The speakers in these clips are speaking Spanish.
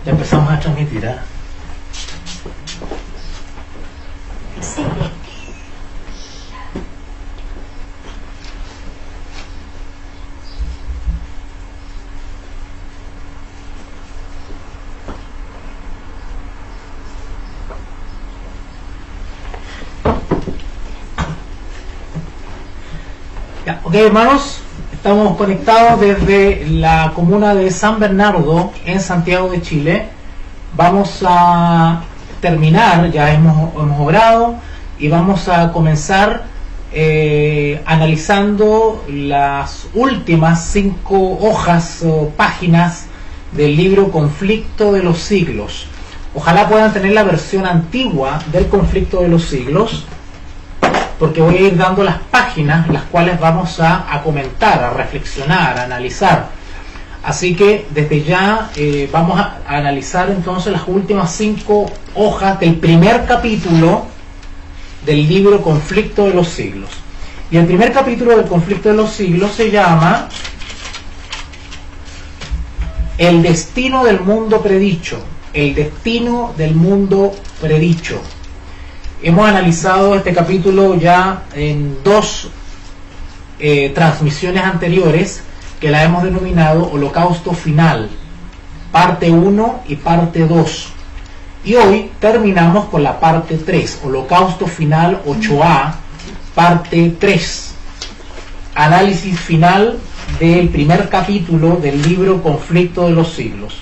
Ya empezamos a transmitir, ¿eh? Sí. Ya, ok, hermanos, estamos conectados desde la comuna de San Bernardo, en Santiago de Chile. Vamos a terminar, ya hemos orado, y vamos a comenzar analizando las últimas 5 hojas o páginas del libro Conflicto de los Siglos. Ojalá puedan tener la versión antigua del Conflicto de los Siglos, porque voy a ir dando las páginas las cuales vamos a comentar, a reflexionar, a analizar. Así que desde ya vamos a analizar entonces las últimas 5 hojas del primer capítulo del libro Conflicto de los Siglos. Y el primer capítulo del Conflicto de los Siglos se llama El destino del mundo predicho. El destino del mundo predicho. Hemos analizado este capítulo ya en 2 transmisiones anteriores, que la hemos denominado Holocausto Final, parte 1 y parte 2. Y hoy terminamos con la parte 3, Holocausto Final 8a, parte 3. Análisis final del primer capítulo del libro Conflicto de los Siglos.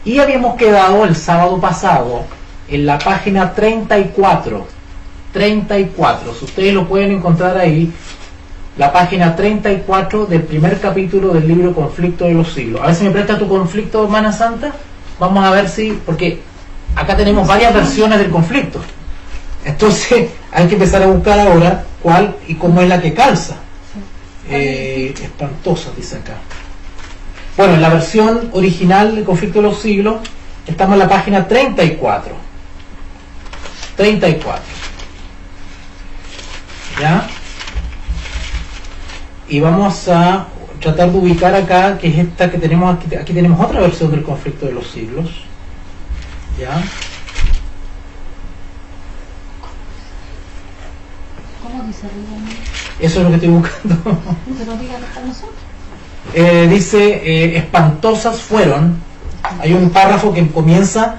Y habíamos quedado el sábado pasado en la página 34. 34, si ustedes lo pueden encontrar ahí, la página 34 del primer capítulo del libro Conflicto de los Siglos. A ver si me presta tu conflicto, hermana Santa. Vamos a ver si, porque acá tenemos varias versiones del conflicto. Entonces hay que empezar a buscar ahora cuál y cómo es la que calza. Espantosa, dice acá. Bueno, en la versión original del Conflicto de los Siglos estamos en la página 34. 34. ¿Ya? Y vamos a tratar de ubicar acá, que es esta que tenemos aquí. Aquí tenemos otra versión del Conflicto de los Siglos. ¿Ya? ¿Cómo dice arriba? Eso es lo que estoy buscando. Pero dígalo para nosotros. Dice, espantosas fueron. Hay un párrafo que comienza,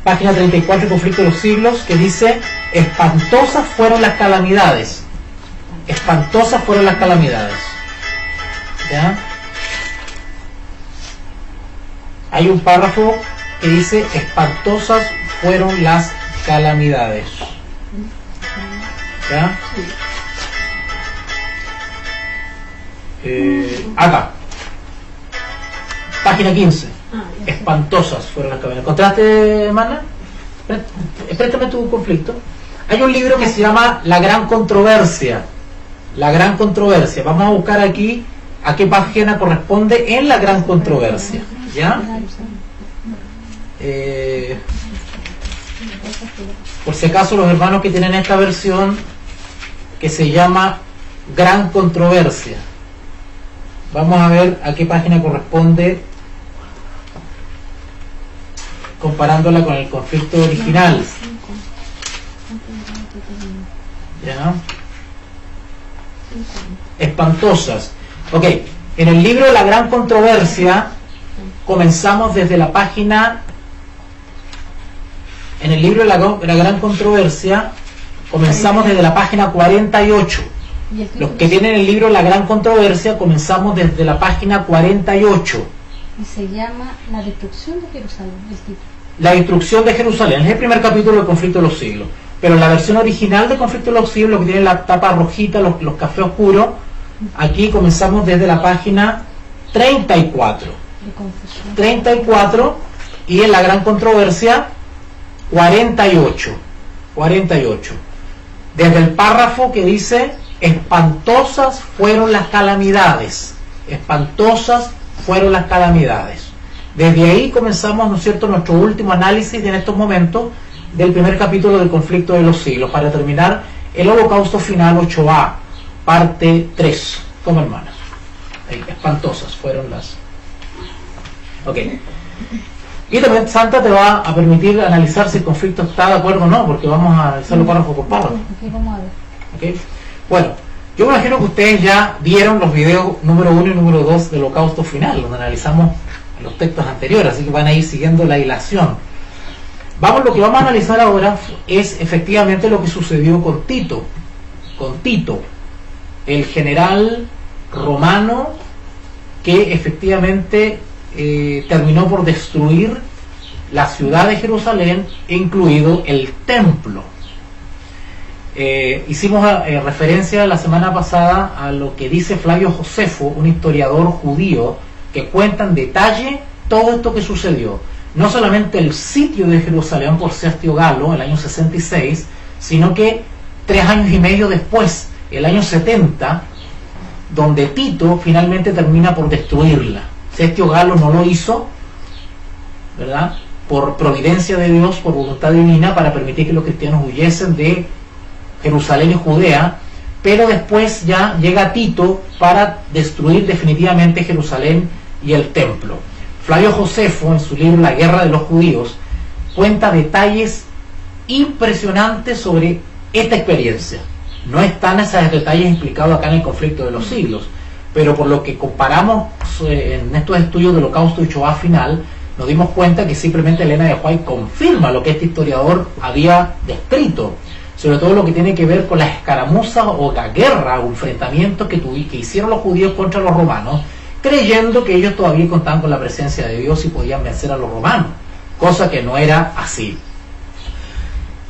página 34, Conflicto de los Siglos, que dice, espantosas fueron las calamidades. Espantosas fueron las calamidades. ¿Ya? Hay un párrafo que dice, espantosas fueron las calamidades. ¿Ya? Acá. Página 15. Espantosas fueron las calamidades. ¿Encontraste, hermana? Préstame tu conflicto. Hay un libro que se llama La Gran Controversia. La Gran Controversia. Vamos a buscar aquí a qué página corresponde en La Gran Controversia. ¿Ya? Por si acaso los hermanos que tienen esta versión que se llama Gran Controversia, vamos a ver a qué página corresponde comparándola con el conflicto original. ¿Ya? Espantosas. Ok, en el libro La Gran Controversia comenzamos desde la página, en el libro La Gran Controversia comenzamos desde la página 48. Los que tienen el libro La Gran Controversia comenzamos desde la página 48. Y se llama La Destrucción de Jerusalén, el título. La destrucción de Jerusalén, es el primer capítulo del Conflicto de los Siglos. Pero la versión original del Conflicto de los Siglos, lo que tiene la tapa rojita, los cafés oscuros, aquí comenzamos desde la página 34. 34, y en La Gran Controversia 48. 48. Desde el párrafo que dice, espantosas fueron las calamidades. Espantosas fueron las calamidades. Desde ahí comenzamos, ¿no es cierto?, nuestro último análisis en estos momentos del primer capítulo del Conflicto de los Siglos, para terminar el Holocausto Final 8a, parte 3, como hermanas. Espantosas fueron las... Ok. Y también Santa te va a permitir analizar si el conflicto está de acuerdo o no, porque vamos a hacerlo párrafo por párrafo. Ok, vamos a ver. ¿Okay? Bueno, yo me imagino que ustedes ya vieron los videos número 1 y número 2 del Holocausto Final, donde analizamos los textos anteriores, así que van a ir siguiendo la hilación. Lo que vamos a analizar ahora es efectivamente lo que sucedió con Tito, el general romano que efectivamente terminó por destruir la ciudad de Jerusalén, incluido el templo. Hicimos referencia la semana pasada a lo que dice Flavio Josefo, un historiador judío, que cuenta en detalle todo esto que sucedió. No solamente el sitio de Jerusalén por Sergio Galo, el año 66, sino que 3 años y medio después, el año 70, donde Tito finalmente termina por destruirla. Sergio Galo no lo hizo, ¿verdad?, por providencia de Dios, por voluntad divina, para permitir que los cristianos huyesen de Jerusalén y Judea, pero después ya llega Tito para destruir definitivamente Jerusalén y el templo. Flavio Josefo, en su libro La Guerra de los Judíos, cuenta detalles impresionantes sobre esta experiencia. No están esos detalles explicados acá en el conflicto de los siglos, pero por lo que comparamos en estos estudios del Holocausto y Shoah final, nos dimos cuenta que simplemente Elena de White confirma lo que este historiador había descrito, sobre todo lo que tiene que ver con las escaramuzas o la guerra o enfrentamientos que hicieron los judíos contra los romanos, creyendo que ellos todavía contaban con la presencia de Dios y podían vencer a los romanos, cosa que no era así.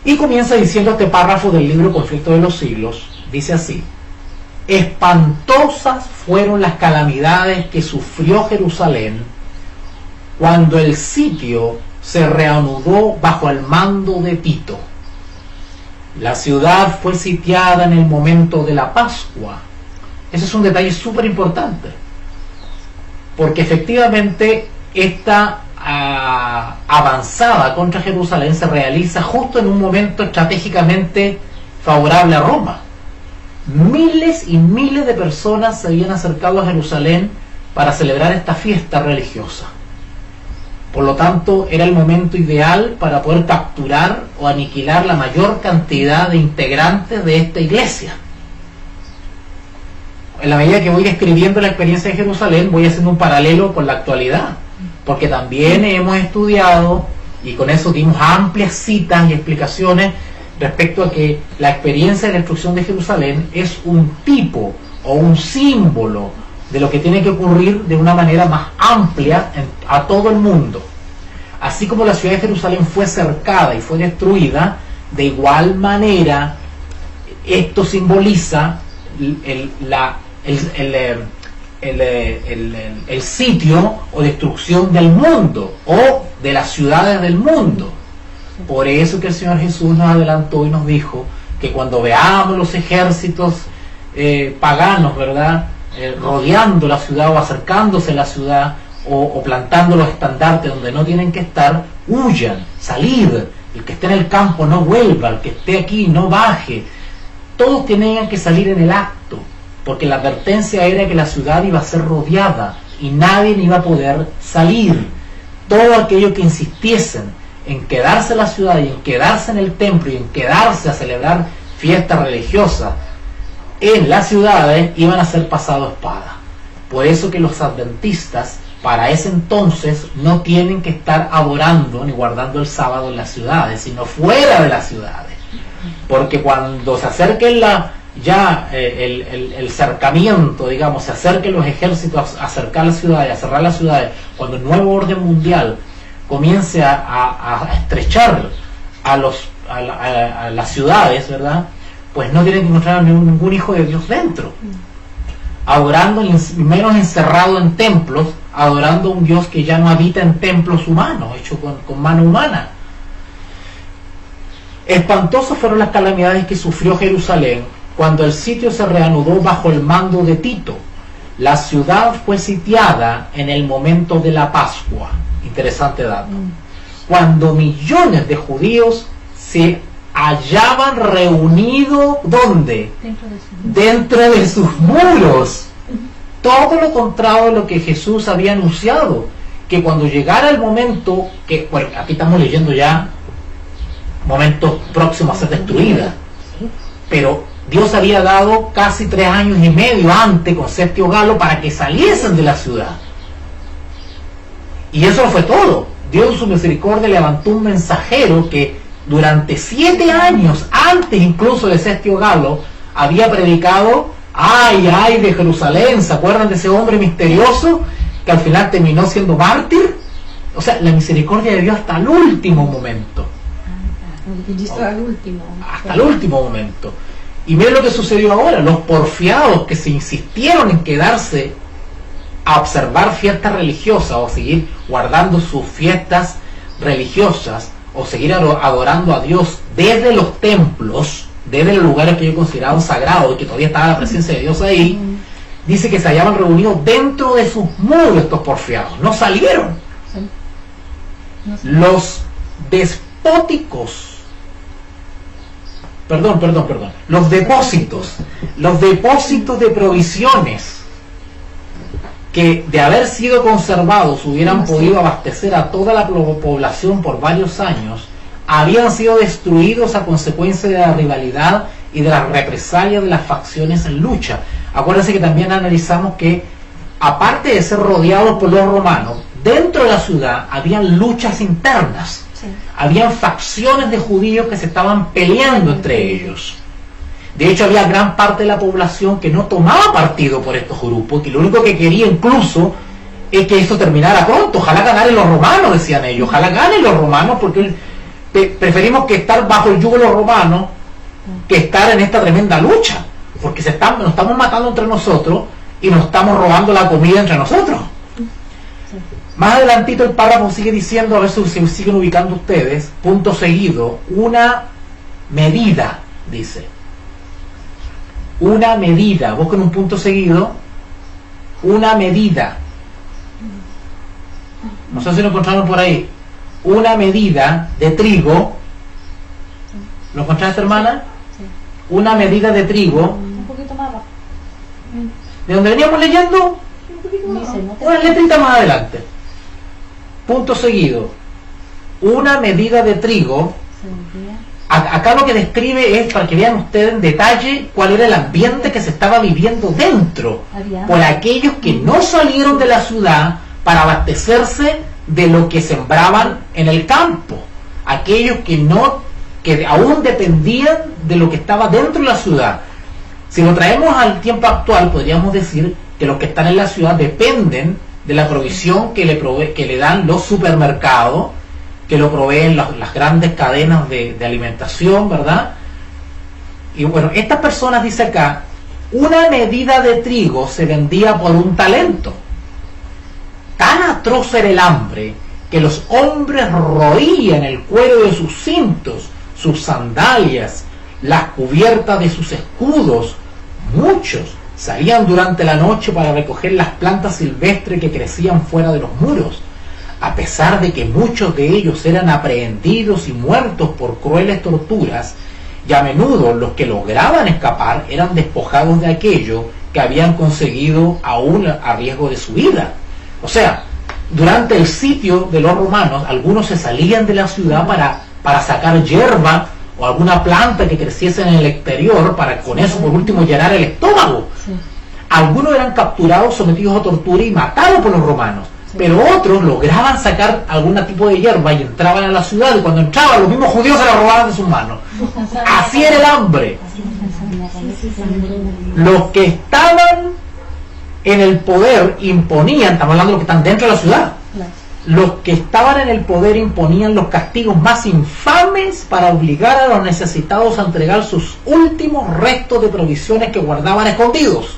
Y comienza diciendo este párrafo del libro Conflicto de los Siglos, dice así: espantosas fueron las calamidades que sufrió Jerusalén cuando el sitio se reanudó bajo el mando de Tito. La ciudad fue sitiada en el momento de la Pascua. Ese es un detalle súper importante, porque efectivamente esta avanzada contra Jerusalén se realiza justo en un momento estratégicamente favorable a Roma. Miles y miles de personas se habían acercado a Jerusalén para celebrar esta fiesta religiosa. Por lo tanto, era el momento ideal para poder capturar o aniquilar la mayor cantidad de integrantes de esta iglesia. En la medida que voy describiendo la experiencia de Jerusalén, voy haciendo un paralelo con la actualidad, porque también hemos estudiado, y con eso dimos amplias citas y explicaciones respecto a que la experiencia de la destrucción de Jerusalén es un tipo o un símbolo de lo que tiene que ocurrir de una manera más amplia a todo el mundo. Así como la ciudad de Jerusalén fue cercada y fue destruida, de igual manera esto simboliza el sitio o destrucción del mundo o de las ciudades del mundo. Por eso que el Señor Jesús nos adelantó y nos dijo que cuando veamos los ejércitos paganos, ¿verdad?, rodeando la ciudad o acercándose a la ciudad o plantando los estandartes donde no tienen que estar, huyan, salid. El que esté en el campo no vuelva, el que esté aquí no baje. Todos tenían que salir en el acto, porque la advertencia era que la ciudad iba a ser rodeada y nadie iba a poder salir. Todo aquello que insistiesen en quedarse en la ciudad y en quedarse en el templo y en quedarse a celebrar fiestas religiosas en las ciudades iban a ser pasado espada. Por eso que los adventistas para ese entonces no tienen que estar adorando ni guardando el sábado en las ciudades, sino fuera de las ciudades, porque cuando se acerquen el cercamiento, digamos, se acerquen los ejércitos a acercar las ciudades, a cerrar las ciudades, cuando el nuevo orden mundial comience a estrechar a las ciudades, ¿verdad?, pues no tienen que encontrar ningún hijo de Dios dentro, adorando, menos encerrado en templos, adorando a un Dios que ya no habita en templos humanos, hechos con mano humana. Espantosas fueron las calamidades que sufrió Jerusalén cuando el sitio se reanudó bajo el mando de Tito. La ciudad fue sitiada en el momento de la Pascua. Interesante dato. Cuando millones de judíos se hallaban reunidos, ¿dónde? Dentro de sus muros. Todo lo contrario de lo que Jesús había anunciado. que cuando llegara el momento, que bueno, aquí estamos leyendo ya momentos próximos a ser destruida, pero Dios había dado casi 3 años y medio antes con Sestio Galo para que saliesen de la ciudad. Y eso no fue todo. Dios en su misericordia levantó un mensajero que durante 7 años antes incluso de Sestio Galo había predicado: ay, ay de Jerusalén. ¿Se acuerdan de ese hombre misterioso que al final terminó siendo mártir? O sea, la misericordia de Dios hasta el último momento. Hasta el último momento. Y miren lo que sucedió ahora. Los porfiados que se insistieron en quedarse a observar fiestas religiosas o seguir guardando sus fiestas religiosas o seguir adorando a Dios desde los templos, desde los lugares que yo consideraba sagrados y que todavía estaba la presencia de Dios ahí, dice que se hallaban reunidos dentro de sus muros estos porfiados, no salieron. Los despóticos, los depósitos de provisiones que de haber sido conservados hubieran podido abastecer a toda la población por varios años, habían sido destruidos a consecuencia de la rivalidad y de las represalias de las facciones en lucha. Acuérdense que también analizamos que, aparte de ser rodeados por los romanos, dentro de la ciudad habían luchas internas. Sí. Habían facciones de judíos que se estaban peleando entre ellos. De hecho, había gran parte de la población que no tomaba partido por estos grupos, que lo único que quería incluso es que esto terminara pronto. Ojalá ganen los romanos, decían ellos. Ojalá ganen los romanos, porque preferimos que estar bajo el yugo de los romanos que estar en esta tremenda lucha, porque nos estamos matando entre nosotros y nos estamos robando la comida entre nosotros. Sí. Más adelantito el párrafo sigue diciendo, a ver si se siguen ubicando ustedes, punto seguido, una medida, dice. Una medida, busquen un punto seguido, una medida. No sé si lo encontramos por ahí. Una medida de trigo. ¿Lo encontraste, hermana? Sí. Una medida de trigo. Un poquito más abajo. ¿De donde veníamos leyendo? Un poquito más abajo. Una letrita más adelante. Punto seguido. Una medida de trigo. Acá lo que describe es para que vean ustedes en detalle cuál era el ambiente que se estaba viviendo dentro por aquellos que no salieron de la ciudad para abastecerse de lo que sembraban en el campo, aquellos que aún dependían de lo que estaba dentro de la ciudad. Si lo traemos al tiempo actual, podríamos decir que los que están en la ciudad dependen de la provisión que le dan los supermercados, que lo proveen las grandes cadenas de alimentación, ¿verdad? Y bueno, estas personas, dice acá, una medida de trigo se vendía por un talento. Tan atroz era el hambre que los hombres roían el cuero de sus cintos, sus sandalias, las cubiertas de sus escudos. Muchos salían durante la noche para recoger las plantas silvestres que crecían fuera de los muros. A pesar de que muchos de ellos eran aprehendidos y muertos por crueles torturas, y a menudo los que lograban escapar eran despojados de aquello que habían conseguido aún a riesgo de su vida. O sea, durante el sitio de los romanos, algunos se salían de la ciudad para sacar hierba o alguna planta que creciese en el exterior, para con eso por último llenar el estómago. Sí. Algunos eran capturados, sometidos a tortura y matados por los romanos. Pero otros lograban sacar algún tipo de hierba y entraban a la ciudad, y cuando entraban los mismos judíos se la robaban de sus manos. Así era el hambre. Los que estaban en el poder imponían, estamos hablando de los que están dentro de la ciudad, los que estaban en el poder imponían los castigos más infames para obligar a los necesitados a entregar sus últimos restos de provisiones que guardaban escondidos.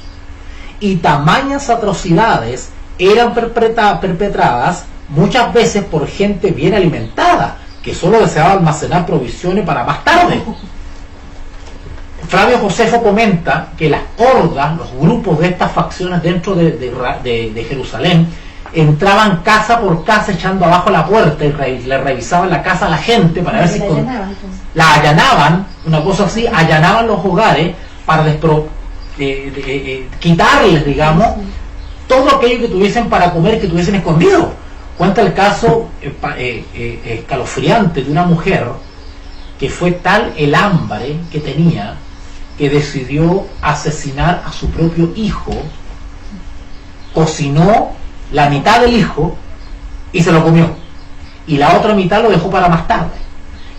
Y tamañas atrocidades eran perpetradas muchas veces por gente bien alimentada, que solo deseaba almacenar provisiones para más tarde. Flavio Josefo comenta que las hordas, los grupos de estas facciones dentro de Jerusalén, entraban casa por casa echando abajo la puerta y le revisaban la casa a la gente para ver si la allanaban, una cosa así, allanaban los hogares para quitarles, digamos, todo aquello que tuviesen para comer, que tuviesen escondido. Cuenta el caso escalofriante de una mujer que fue tal el hambre que tenía que decidió asesinar a su propio hijo, cocinó la mitad del hijo y se lo comió, y la otra mitad lo dejó para más tarde.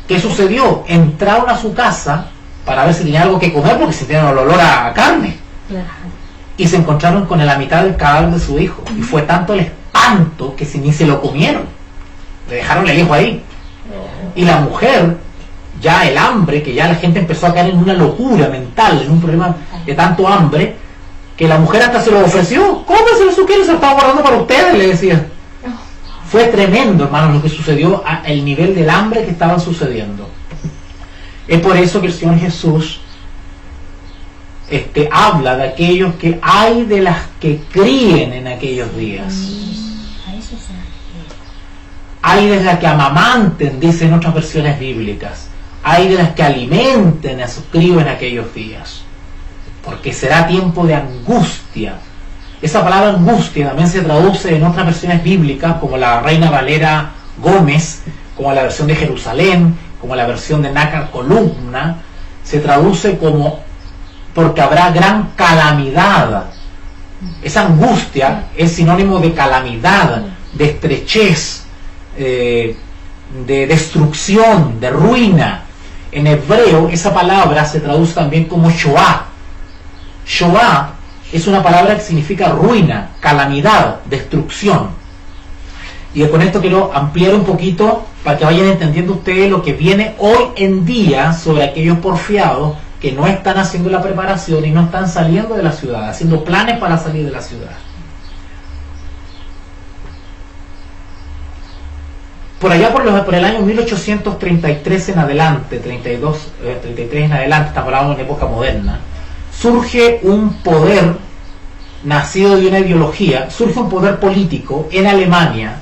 ¿Qué sucedió? Entraron a su casa para ver si tenía algo que comer, porque sentían el olor a carne, y se encontraron con la mitad del cadáver de su hijo, y fue tanto el espanto que ni se lo comieron, le dejaron el hijo ahí. Y la mujer, ya el hambre, que ya la gente empezó a caer en una locura mental, en un problema de tanto hambre, que la mujer hasta se lo ofreció: cómeselo si quiere, se lo estaba guardando para ustedes, le decía. Fue tremendo, hermanos, lo que sucedió, a el nivel del hambre que estaba sucediendo. Es por eso que el Señor Jesús habla de aquellos que hay de las que críen en aquellos días. Hay de las que amamanten, dicen otras versiones bíblicas. Hay de las que alimenten a sus críos en aquellos días. Porque será tiempo de angustia. Esa palabra angustia también se traduce en otras versiones bíblicas, como la Reina Valera Gómez, como la versión de Jerusalén, como la versión de Nácar Columna. Se traduce como porque habrá gran calamidad. Esa angustia es sinónimo de calamidad, de estrechez, de destrucción, de ruina. En hebreo esa palabra se traduce también como Shoah. Shoah es una palabra que significa ruina, calamidad, destrucción. Y con esto quiero ampliar un poquito para que vayan entendiendo ustedes lo que viene hoy en día sobre aquellos porfiados que no están haciendo la preparación y no están saliendo de la ciudad, haciendo planes para salir de la ciudad. Por allá por el año 1833 en adelante, 33 en adelante, estamos hablando en época moderna, surge un poder nacido de una ideología, surge un poder político en Alemania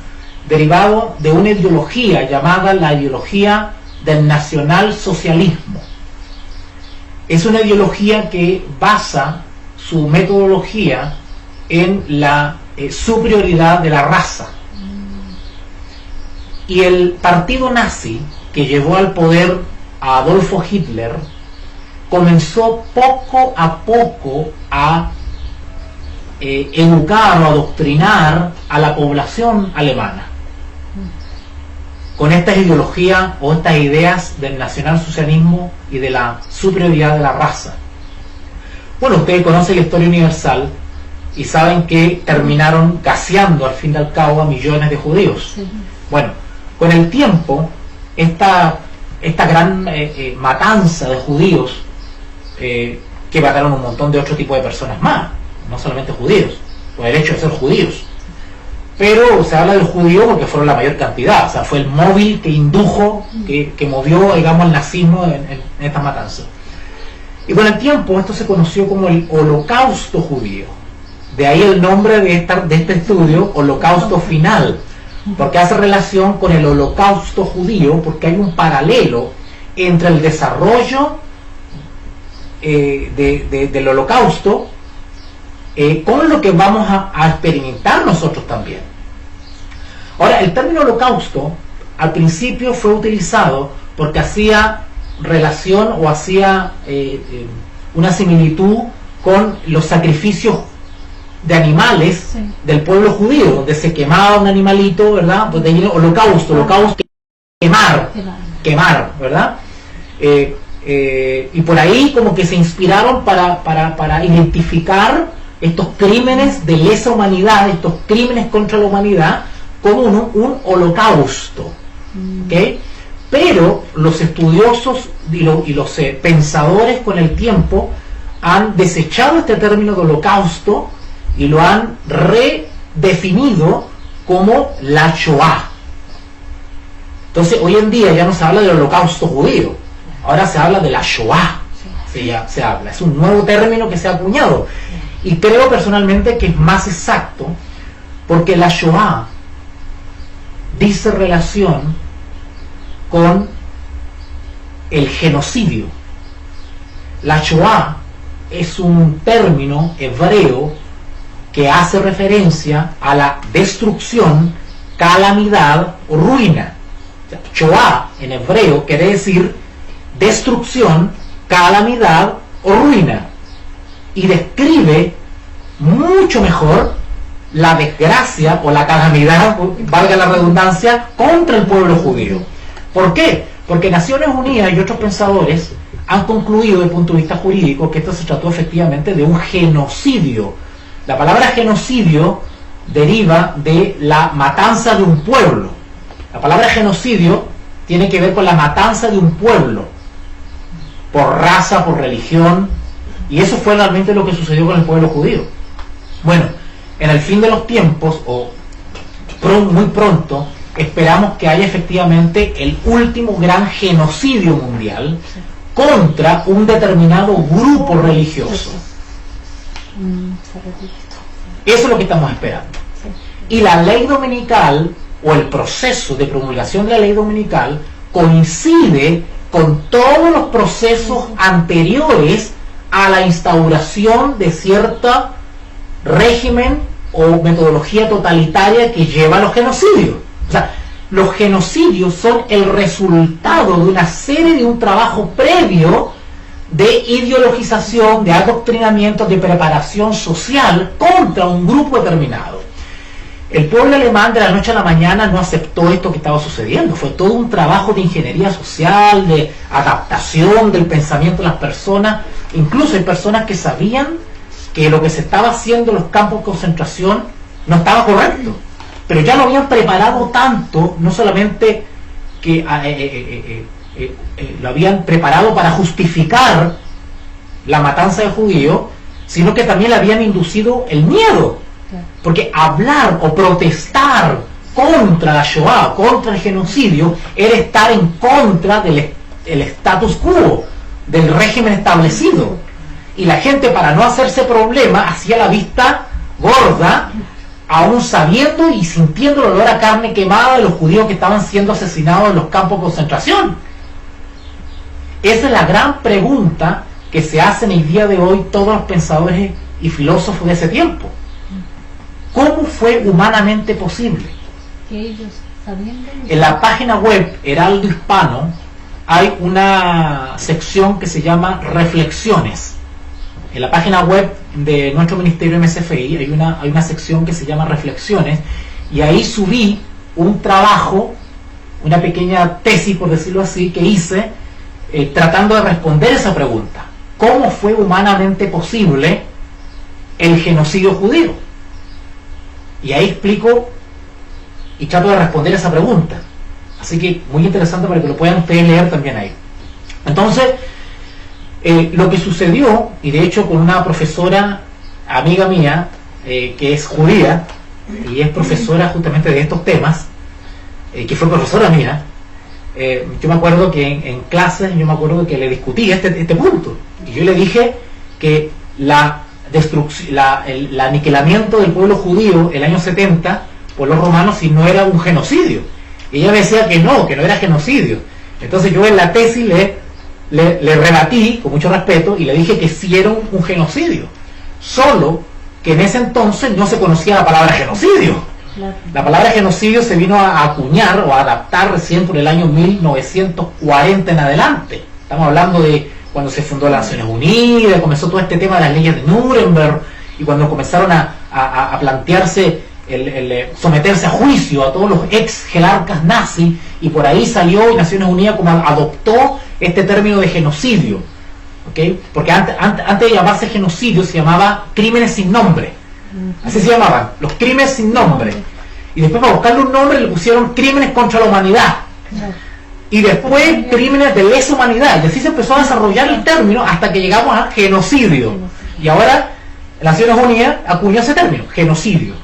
derivado de una ideología llamada la ideología del nacionalsocialismo. Es una ideología que basa su metodología en la superioridad de la raza. Y el partido nazi que llevó al poder a Adolfo Hitler comenzó poco a poco a educar o adoctrinar a la población alemana con estas ideologías o estas ideas del nacionalsocialismo y de la superioridad de la raza. Bueno, ustedes conocen la historia universal y saben que terminaron gaseando al fin y al cabo a millones de judíos. Bueno, con el tiempo esta gran matanza de judíos, que mataron un montón de otro tipo de personas más, no solamente judíos, por el hecho de ser judíos, pero se habla del judío porque fueron la mayor cantidad, o sea, fue el móvil que indujo, que movió, digamos, al nazismo en esta matanza. Y con el tiempo esto se conoció como el Holocausto judío, de ahí el nombre de este estudio, Holocausto Final, porque hace relación con el Holocausto judío, porque hay un paralelo entre el desarrollo del Holocausto con lo que vamos a experimentar nosotros también. Ahora, el término Holocausto al principio fue utilizado porque hacía relación o hacía una similitud con los sacrificios de animales del pueblo judío, donde se quemaba un animalito, ¿verdad? Pues de ahí holocausto, quemar, ¿verdad? Y por ahí como que se inspiraron para identificar estos crímenes de lesa humanidad, estos crímenes contra la humanidad, como un holocausto, ¿okay? Pero los estudiosos y los pensadores con el tiempo han desechado este término de holocausto y lo han redefinido como la Shoah. Entonces hoy en día ya no se habla del holocausto judío, ahora se habla de la Shoah. Se habla, es un nuevo término que se ha acuñado, y creo personalmente que es más exacto, porque la Shoah dice relación con el genocidio. La Shoah es un término hebreo que hace referencia a la destrucción calamidad o ruina. O sea, Shoah en hebreo quiere decir destrucción, calamidad o ruina, y describe mucho mejor la desgracia o la calamidad, valga la redundancia, contra el pueblo judío. ¿Por qué? Porque Naciones Unidas y otros pensadores han concluido desde el punto de vista jurídico que esto se trató efectivamente de un genocidio. La palabra genocidio deriva de la matanza de un pueblo. La palabra genocidio tiene que ver con la matanza de un pueblo, por raza, por religión, y eso fue realmente lo que sucedió con el pueblo judío. Bueno, en el fin de los tiempos, o muy pronto, esperamos que haya efectivamente el último gran genocidio mundial contra un determinado grupo religioso. Eso es lo que estamos esperando. Y la ley dominical, o el proceso de promulgación de la ley dominical, coincide con todos los procesos anteriores a la instauración de cierto régimen o metodología totalitaria que lleva a los genocidios. O sea, los genocidios son el resultado de una serie de un trabajo previo de ideologización, de adoctrinamiento, de preparación social contra un grupo determinado. El pueblo alemán de la noche a la mañana no aceptó esto que estaba sucediendo. Fue todo un trabajo de ingeniería social, de adaptación del pensamiento de las personas. Incluso hay personas que sabían que lo que se estaba haciendo en los campos de concentración no estaba correcto, pero ya lo habían preparado tanto, no solamente que lo habían preparado para justificar la matanza de judíos, sino que también le habían inducido el miedo. Porque hablar o protestar contra la Shoah, contra el genocidio, era estar en contra del status quo, del régimen establecido. Y la gente, para no hacerse problema, hacía la vista gorda, aún sabiendo y sintiendo el olor a carne quemada de los judíos que estaban siendo asesinados en los campos de concentración. Esa es la gran pregunta que se hacen el día de hoy todos los pensadores y filósofos de ese tiempo. ¿Cómo fue humanamente posible? Que ellos, sabiendo... En la página web Heraldo Hispano hay una sección que se llama Reflexiones. En la página web de nuestro ministerio MSFI hay una sección que se llama Reflexiones, y ahí subí un trabajo, una pequeña tesis, por decirlo así, que hice tratando de responder esa pregunta. ¿Cómo fue humanamente posible el genocidio judío? Y ahí explico y trato de responder esa pregunta. Así que muy interesante para que lo puedan ustedes leer también ahí. Entonces, lo que sucedió, y de hecho con una profesora, amiga mía, que es judía, y es profesora justamente de estos temas, que fue profesora mía, yo me acuerdo que en clases, yo me acuerdo que le discutí este punto. Y yo le dije que el aniquilamiento del pueblo judío el año 70 por los romanos, si no era un genocidio. Y ella me decía que no era genocidio. Entonces yo en la tesis le rebatí con mucho respeto y le dije que sí era un genocidio, solo que en ese entonces no se conocía la palabra genocidio. La palabra genocidio se vino a acuñar o a adaptar recién por el año 1940 en adelante. Estamos hablando de cuando se fundó las Naciones Unidas, comenzó todo este tema de las leyes de Nuremberg, y cuando comenzaron a plantearse someterse a juicio a todos los ex jerarcas nazis, y por ahí salió, y Naciones Unidas como adoptó este término de genocidio, ¿okay? Porque antes de llamarse genocidio se llamaba crímenes sin nombre, así se llamaban, los crímenes sin nombre, y después para buscarle un nombre le pusieron crímenes contra la humanidad, y después crímenes de lesa humanidad, y así se empezó a desarrollar el término hasta que llegamos a genocidio, y ahora Naciones Unidas acuñó ese término, genocidio.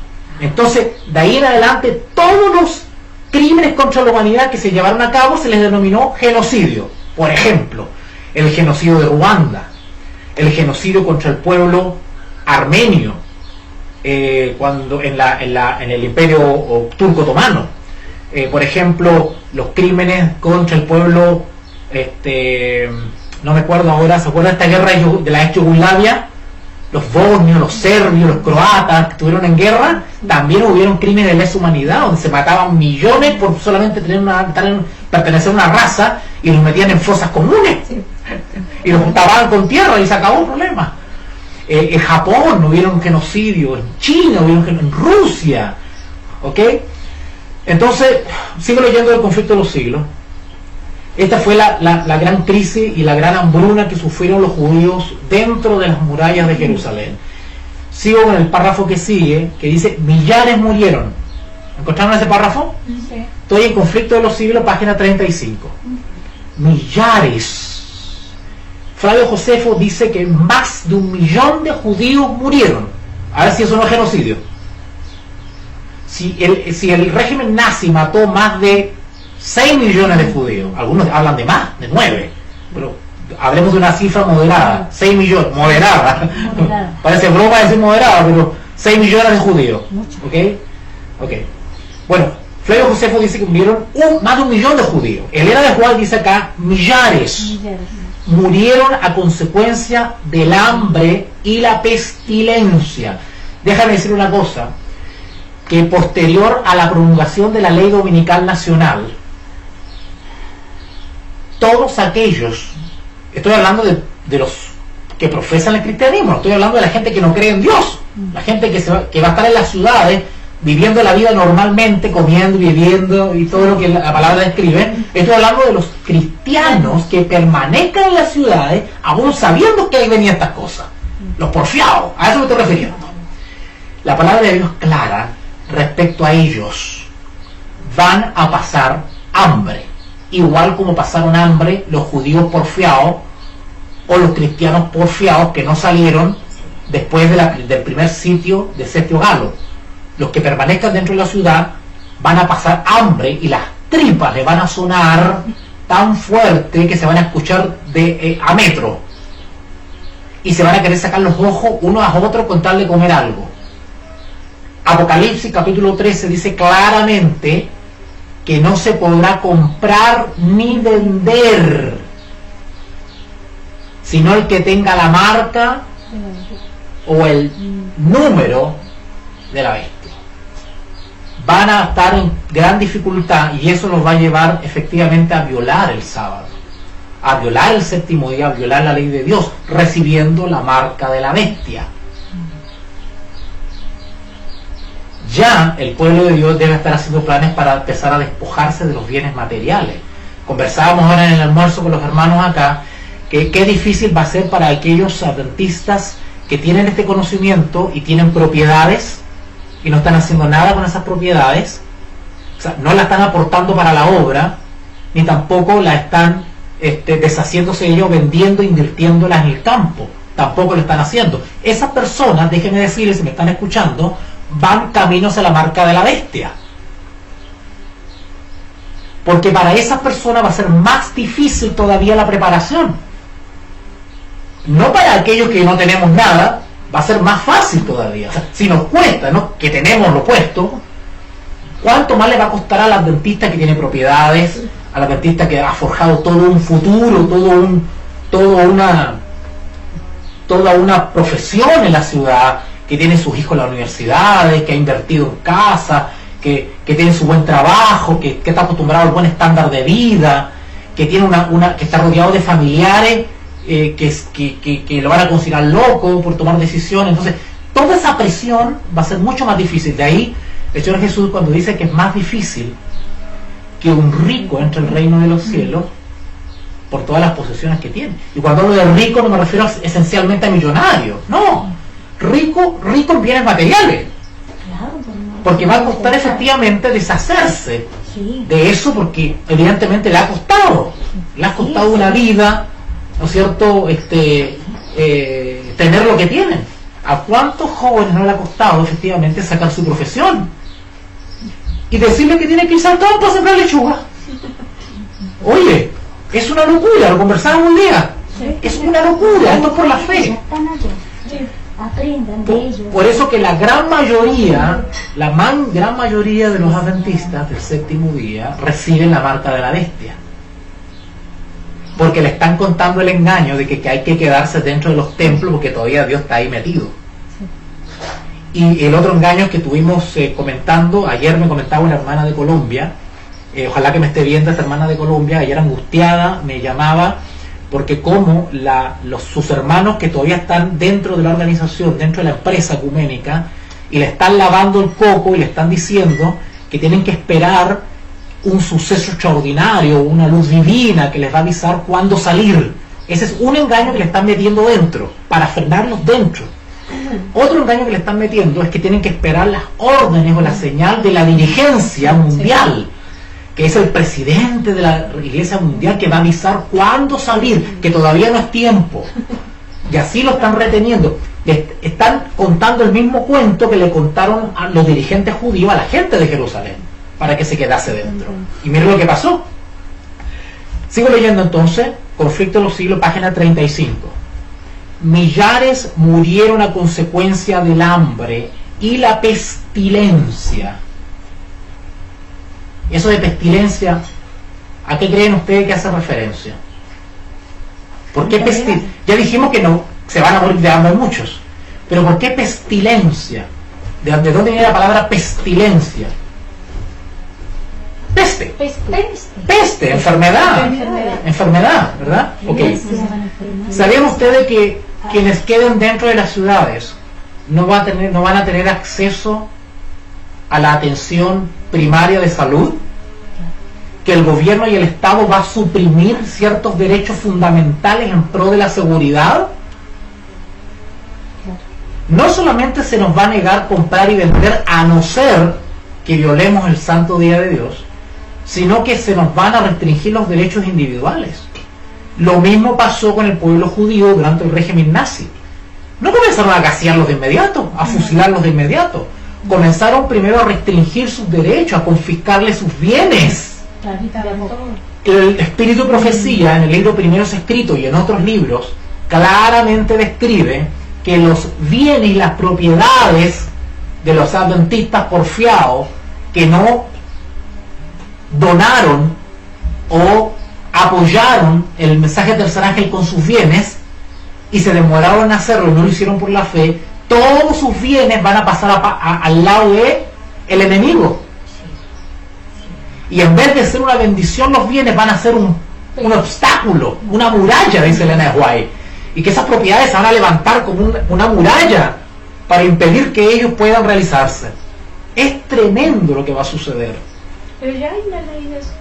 Entonces, de ahí en adelante, todos los crímenes contra la humanidad que se llevaron a cabo se les denominó genocidio. Por ejemplo, el genocidio de Ruanda, el genocidio contra el pueblo armenio, cuando en el imperio turco otomano, por ejemplo, los crímenes contra el pueblo, no me acuerdo ahora, ¿se acuerda de esta guerra de la ex Yugoslavia? los bosnios, los serbios, los croatas que estuvieron en guerra, también hubieron crímenes de lesa humanidad, donde se mataban millones por solamente pertenecer a una raza, y los metían en fosas comunes, y los tapaban con tierra y se acabó el problema. En Japón hubieron genocidio, en China hubieron en Rusia, ¿ok? Entonces, sigo leyendo el conflicto de los siglos. Esta fue la gran crisis y la gran hambruna que sufrieron los judíos dentro de las murallas de Jerusalén. Sigo con el párrafo que sigue, que dice, millares murieron. ¿Encontraron ese párrafo? Sí. Estoy en conflicto de los siglos, página 35. Millares. Flavio Josefo dice que más de 1 millón de judíos murieron. A ver si eso no es genocidio. Si el régimen nazi mató más de 6 millones de judíos, algunos hablan de más, de 9, pero hablemos de una cifra moderada, 6 millones, moderada. Parece broma decir moderada, pero 6 millones de judíos. ¿Ok? Bueno, Flavio Josefo dice que murieron más de 1 millón de judíos. Elena de Juárez dice acá, millares murieron a consecuencia del hambre y la pestilencia. Déjame decir una cosa, que posterior a la promulgación de la Ley Dominical Nacional, todos aquellos, estoy hablando de los que profesan el cristianismo, no estoy hablando de la gente que no cree en Dios, la gente que va a estar en las ciudades viviendo la vida normalmente, comiendo y bebiendo y todo lo que la palabra describe. Estoy hablando de los cristianos que permanezcan en las ciudades aún sabiendo que ahí venían estas cosas, los porfiados, a eso me estoy refiriendo. La palabra de Dios es clara respecto a ellos. Van a pasar hambre, igual como pasaron hambre los judíos porfiados o los cristianos porfiados que no salieron después del primer sitio de Sergio Galo. Los que permanezcan dentro de la ciudad van a pasar hambre y las tripas le van a sonar tan fuerte que se van a escuchar a metro, y se van a querer sacar los ojos unos a otros con tal de comer algo. Apocalipsis capítulo 13 dice claramente que no se podrá comprar ni vender, sino el que tenga la marca o el número de la bestia. Van a estar en gran dificultad, y eso los va a llevar efectivamente a violar el sábado, a violar el séptimo día, a violar la ley de Dios, recibiendo la marca de la bestia. Ya el pueblo de Dios debe estar haciendo planes para empezar a despojarse de los bienes materiales. Conversábamos ahora en el almuerzo con los hermanos acá, que qué difícil va a ser para aquellos adventistas que tienen este conocimiento y tienen propiedades y no están haciendo nada con esas propiedades, o sea, no la están aportando para la obra, ni tampoco la están deshaciéndose de ellos, vendiendo, invirtiéndolas en el campo, tampoco lo están haciendo. Esas personas, déjenme decirles, si me están escuchando, van caminos a la marca de la bestia, porque para esas personas va a ser más difícil todavía la preparación. No para aquellos que no tenemos nada, va a ser más fácil todavía. O sea, si nos cuesta, ¿no?, que tenemos lo puesto, ¿cuánto más le va a costar al adventista que tiene propiedades, al adventista que ha forjado todo un futuro, toda una profesión en la ciudad, que tiene sus hijos en las universidades, que ha invertido en casa, que tiene su buen trabajo, que está acostumbrado al buen estándar de vida, que tiene que está rodeado de familiares que lo van a considerar loco por tomar decisiones? Entonces, toda esa presión va a ser mucho más difícil. De ahí, el Señor Jesús, cuando dice que es más difícil que un rico entre el reino de los cielos por todas las posesiones que tiene. Y cuando hablo de rico no me refiero esencialmente a millonario, no, rico en bienes materiales, porque va a costar efectivamente deshacerse de eso, porque evidentemente le ha costado una vida, ¿no es cierto?, tener lo que tienen. ¿A cuántos jóvenes no le ha costado efectivamente sacar su profesión y decirle que tiene que irse al campo para sembrar lechuga? Oye, es una locura, lo conversábamos un día, es una locura, esto es por la fe. Aprendan de ellos. Por eso que la gran mayoría de los adventistas del séptimo día reciben la marca de la bestia. porque le están contando el engaño de que hay que quedarse dentro de los templos porque todavía Dios está ahí metido. Y el otro engaño que tuvimos comentando, ayer me comentaba una hermana de Colombia, ojalá que me esté viendo esta hermana de Colombia, ayer angustiada me llamaba porque como sus hermanos que todavía están dentro de la organización, dentro de la empresa ecuménica, y le están lavando el coco y le están diciendo que tienen que esperar un suceso extraordinario, una luz divina que les va a avisar cuándo salir. Ese es un engaño que le están metiendo dentro, para frenarlos dentro. Otro engaño que le están metiendo es que tienen que esperar las órdenes o la señal de la dirigencia mundial, que es el presidente de la Iglesia Mundial, que va a avisar cuándo salir, que todavía no es tiempo. Y así lo están reteniendo. Están contando el mismo cuento que le contaron a los dirigentes judíos a la gente de Jerusalén, para que se quedase dentro. Y miren lo que pasó. Sigo leyendo entonces, Conflicto de los Siglos, página 35. Millares murieron a consecuencia del hambre y la pestilencia. Eso de pestilencia, ¿a qué creen ustedes que hace referencia? ¿Por qué pestilencia? Ya dijimos que no, se van a morir de hambre muchos. Pero ¿por qué pestilencia? ¿De dónde viene la palabra pestilencia? Peste. Peste, enfermedad. Enfermedad, ¿verdad? Okay. ¿Sabían ustedes que quienes queden dentro de las ciudades no van a tener acceso a la atención primaria de salud? Que el gobierno y el Estado va a suprimir ciertos derechos fundamentales en pro de la seguridad. No solamente se nos va a negar comprar y vender, a no ser que violemos el santo día de Dios, sino que se nos van a restringir los derechos individuales. Lo mismo pasó con el pueblo judío durante el régimen nazi. No comenzaron a gasearlos de inmediato, a fusilarlos de inmediato. Comenzaron primero a restringir sus derechos, a confiscarles sus bienes. El espíritu de profecía, en el libro Primeros Escritos y en otros libros, claramente describe que los bienes y las propiedades de los adventistas porfiados que no donaron o apoyaron el mensaje del tercer ángel con sus bienes y se demoraron en hacerlo y no lo hicieron por la fe, todos sus bienes van a pasar al lado de el enemigo. Y en vez de ser una bendición, los bienes van a ser un obstáculo, una muralla, dice Elena de White. Y que esas propiedades se van a levantar como una muralla para impedir que ellos puedan realizarse. Es tremendo lo que va a suceder. Pero ya hay una ley de eso,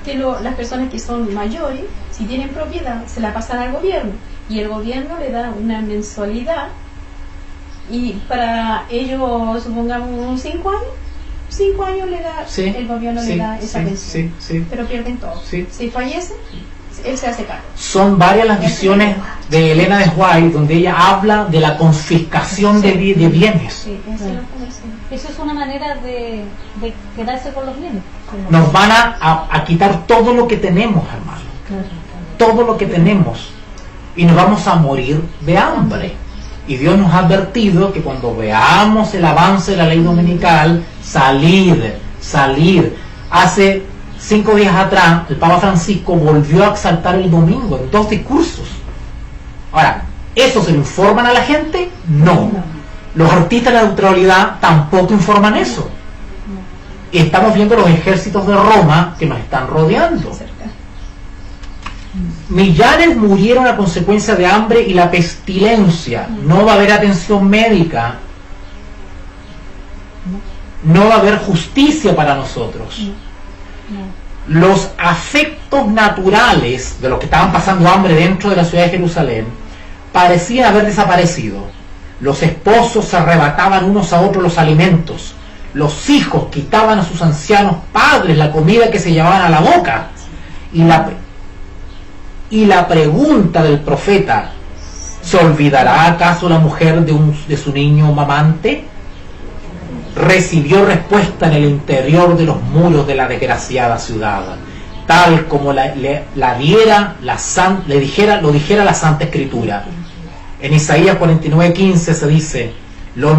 que las personas que son mayores, si tienen propiedad, se la pasan al gobierno. Y el gobierno le da una mensualidad. Y para ellos, supongamos, 5 años le da, sí, el gobierno le da esa pensión. Pero pierden todo. Sí. Si fallece, él se hace cargo. Son varias las visiones de Elena de White donde ella habla de la confiscación de bienes. Sí, eso es una manera de quedarse con los bienes. Nos van a quitar todo lo que tenemos, hermano. Todo lo que tenemos. Y nos vamos a morir de hambre. Y Dios nos ha advertido que cuando veamos el avance de la ley dominical, salir. Hace 5 días atrás, el Papa Francisco volvió a exaltar el domingo en 2 discursos. Ahora, ¿eso se lo informan a la gente? No. Los artistas de la neutralidad tampoco informan eso. Y estamos viendo los ejércitos de Roma que nos están rodeando. Millares murieron a consecuencia de hambre y la pestilencia. No va a haber atención médica. No va a haber justicia para nosotros. Los afectos naturales de los que estaban pasando hambre dentro de la ciudad de Jerusalén parecían haber desaparecido. Los esposos se arrebataban unos a otros los alimentos. Los hijos quitaban a sus ancianos padres la comida que se llevaban a la boca. Y la pregunta del profeta: ¿se olvidará acaso la mujer de su niño mamante? Recibió respuesta en el interior de los muros de la desgraciada ciudad, tal como lo dijera la Santa Escritura. En Isaías 49:15 se dice: las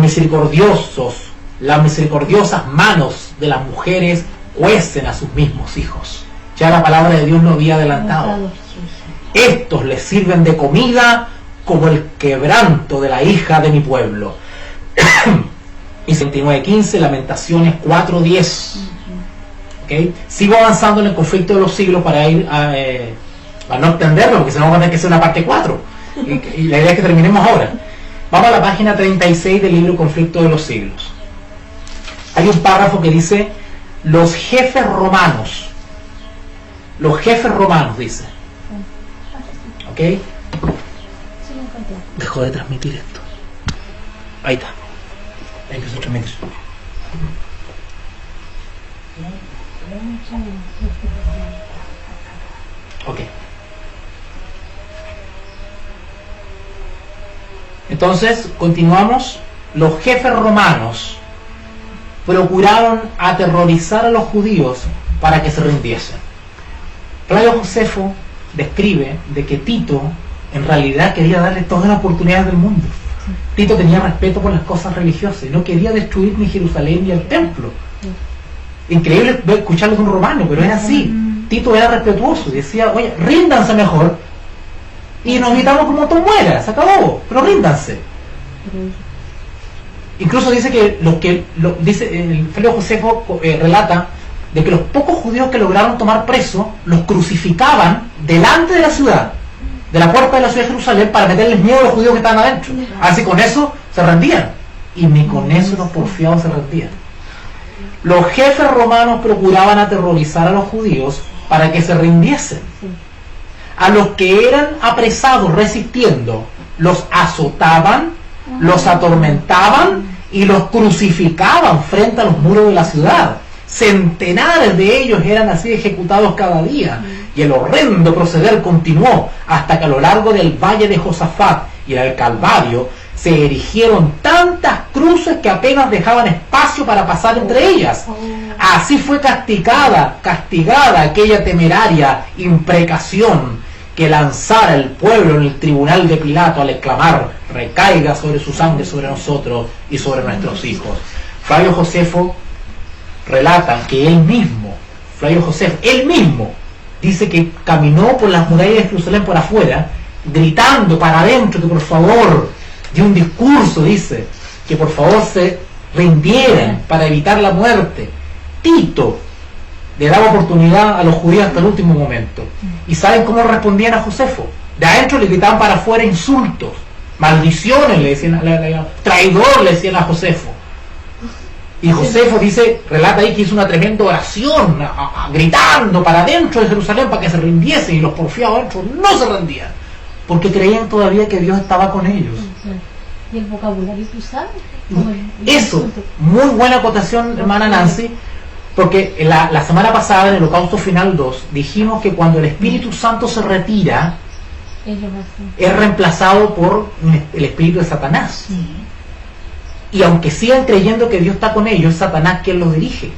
misericordiosas manos de las mujeres cuecen a sus mismos hijos. Ya la palabra de Dios lo había adelantado. Estos les sirven de comida como el quebranto de la hija de mi pueblo. Y 29:15, Lamentaciones 4:10. ¿Okay? Sigo avanzando en el conflicto de los siglos para ir para no extenderlo, porque si no va a tener que ser una parte 4. Y la idea es que terminemos ahora. Vamos a la página 36 del libro Conflicto de los siglos. Hay un párrafo que dice: los jefes romanos. Los jefes romanos, dice. ¿Ok? Dejó de transmitir esto. Ahí está. Empezó a transmitir. Ok. Entonces, continuamos. Los jefes romanos procuraron aterrorizar a los judíos para que se rindiesen. Flavio Josefo describe de que Tito en realidad quería darle todas las oportunidades del mundo. Tito tenía respeto por las cosas religiosas y no quería destruir ni Jerusalén ni el templo. Increíble escucharlo de un romano, pero es así. Tito era respetuoso y decía: oye, ríndanse mejor y nos evitamos como tú mueras, se acabó, pero ríndanse. Incluso dice que el Flavio Josefo relata de que los pocos judíos que lograron tomar preso los crucificaban delante de la ciudad, de la puerta de la ciudad de Jerusalén, para meterles miedo a los judíos que estaban adentro. Así con eso se rendían, y ni con eso los porfiados se rendían. Los jefes romanos procuraban aterrorizar a los judíos para que se rindiesen. A los que eran apresados resistiendo, los azotaban, los atormentaban y los crucificaban frente a los muros de la ciudad. Centenares de ellos eran así ejecutados cada día, y el horrendo proceder continuó hasta que a lo largo del valle de Josafat y el Calvario se erigieron tantas cruces que apenas dejaban espacio para pasar entre ellas. Así fue castigada aquella temeraria imprecación que lanzara el pueblo en el tribunal de Pilato al exclamar: recaiga sobre su sangre, sobre nosotros y sobre nuestros hijos. Flavio Josefo relata que él mismo, dice que caminó por las murallas de Jerusalén por afuera, gritando para adentro que por favor, dio un discurso, dice, que por favor se rindieran para evitar la muerte. Tito le daba oportunidad a los judíos hasta el último momento. ¿Y saben cómo respondían a Josefo? De adentro le gritaban para afuera insultos, maldiciones le decían, traidor le decían a Josefo. Y Josefo relata ahí que hizo una tremenda oración, gritando para adentro de Jerusalén para que se rindiesen, y los porfiados adentro no se rendían, porque creían todavía que Dios estaba con ellos. ¿Y el vocabulario que usaba? Eso, muy buena acotación, hermana Nancy, porque la semana pasada en el Holocausto Final 2 dijimos que cuando el Espíritu Santo se retira, es reemplazado por el espíritu de Satanás. Y aunque sigan creyendo que Dios está con ellos, es Satanás quien los dirige.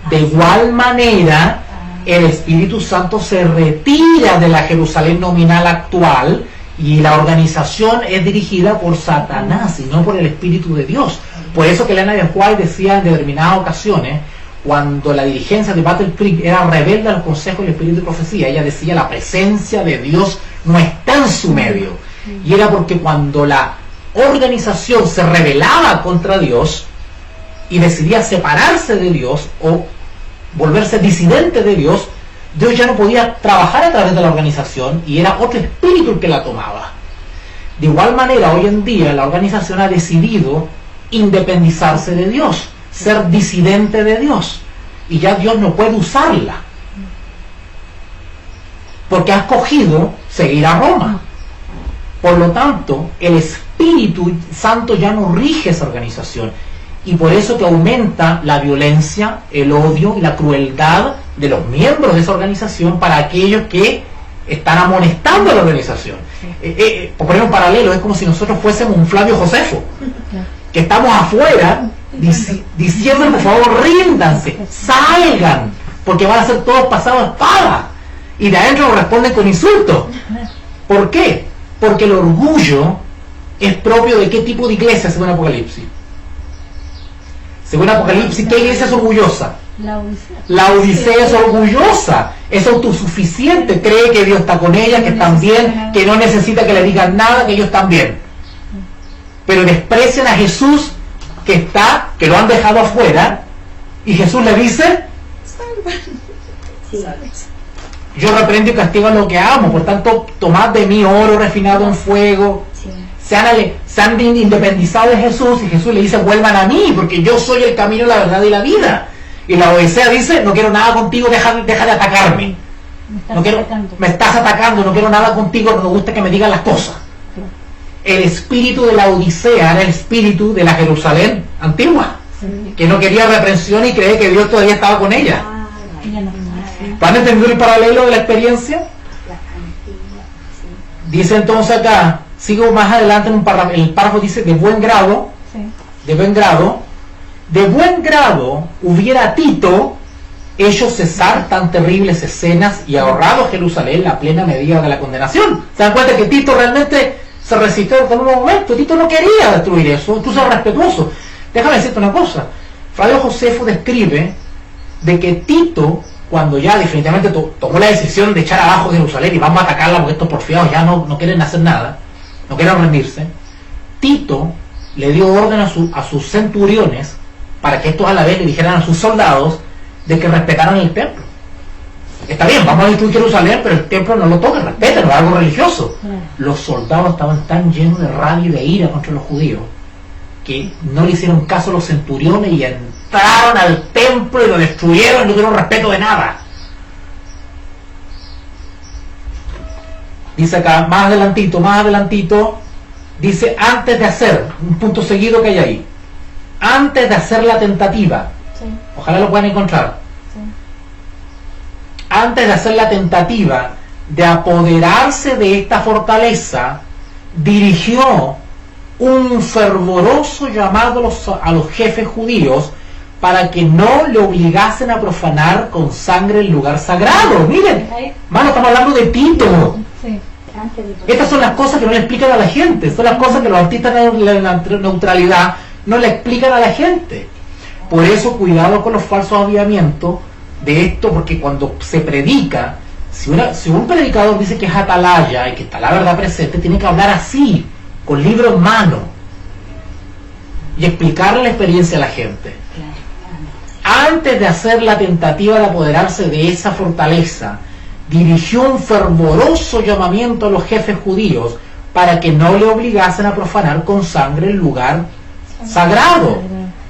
De igual manera, el Espíritu Santo se retira de la Jerusalén nominal actual y la organización es dirigida por Satanás y no por el Espíritu de Dios. Por eso que Elena de White decía en determinadas ocasiones, cuando la dirigencia de Battle Creek era rebelde a los consejos del Espíritu de Profecía, ella decía: la presencia de Dios no está en su medio. Y era porque cuando la organización se rebelaba contra Dios y decidía separarse de Dios o volverse disidente de Dios, Dios ya no podía trabajar a través de la organización y era otro espíritu el que la tomaba. De igual manera, hoy en día la organización ha decidido independizarse de Dios, ser disidente de Dios, y ya Dios no puede usarla porque ha escogido seguir a Roma. Por lo tanto, el Espíritu Santo ya no rige esa organización, y por eso que aumenta la violencia, el odio y la crueldad de los miembros de esa organización para aquellos que están amonestando a la organización. Por poner un paralelo, es como si nosotros fuésemos un Flavio Josefo, que estamos afuera diciendo: por favor, ríndanse, salgan, porque van a ser todos pasados a espada, y de adentro nos responden con insultos. ¿Por qué? Porque el orgullo es propio de qué tipo de iglesia, según Apocalipsis. Según Apocalipsis, ¿qué iglesia es orgullosa? La Odisea es orgullosa. es autosuficiente, cree que Dios está con ella, que están bien, que no necesita que le digan nada, que ellos están bien. Pero desprecian a Jesús que lo han dejado afuera, y Jesús le dice: Sí. yo reprendo y castigo a lo que amo, por tanto tomad de mí oro refinado en fuego. Sí. Se han independizado de Jesús, y Jesús le dice: vuelvan a mí, porque yo soy el camino, la verdad y la vida. Y la Odisea dice: no quiero nada contigo, deja de atacarme. Me estás atacando, no quiero nada contigo, no me gusta que me digan las cosas. El espíritu de la Odisea era el espíritu de la Jerusalén antigua, que no quería reprensión y cree que Dios todavía estaba con ella. Ah, Ella no. ¿Van a entender el paralelo de la experiencia? la antigua, sí. Dice entonces acá, sigo más adelante en el párrafo dice: de buen grado, Sí. de buen grado hubiera a Tito hecho cesar tan terribles escenas y ahorrado a Jerusalén la plena medida de la condenación. ¿Se dan cuenta que Tito realmente se resistió en un momento? Tito no quería destruir eso, tú seas respetuoso. Déjame decirte una cosa, Flavio Josefo describe de que Tito, cuando ya definitivamente tomó la decisión de echar abajo Jerusalén y vamos a atacarla porque estos porfiados ya no quieren hacer nada, no quieren rendirse, Tito le dio orden a sus centuriones para que estos a la vez le dijeran a sus soldados de que respetaran el templo. Está bien, vamos a destruir Jerusalén, pero el templo no lo toquen, respétenlo, es algo religioso. Los soldados estaban tan llenos de rabia y de ira contra los judíos que no le hicieron caso a los centuriones y entraron al templo y lo destruyeron, no tuvieron respeto de nada. Dice acá, más adelantito, dice: antes de hacer, un punto seguido que hay ahí, antes de hacer la tentativa, Sí. ojalá lo puedan encontrar, Sí. antes de hacer la tentativa de apoderarse de esta fortaleza, dirigió un fervoroso llamado a los jefes judíos para que no le obligasen a profanar con sangre el lugar sagrado. Miren, Ahí. hermano, estamos hablando de Tito. Sí. Antes de Estas son las cosas que no le explican a la gente, son las cosas que los artistas de la neutralidad no le explican a la gente. Por eso cuidado con los falsos avivamientos de esto, porque cuando se predica, si un predicador dice que es atalaya y que está la verdad presente, tiene que hablar así, con libro en mano, y explicarle la experiencia a la gente. Antes de hacer la tentativa de apoderarse de esa fortaleza, dirigió un fervoroso llamamiento a los jefes judíos para que no le obligasen a profanar con sangre el lugar sagrado.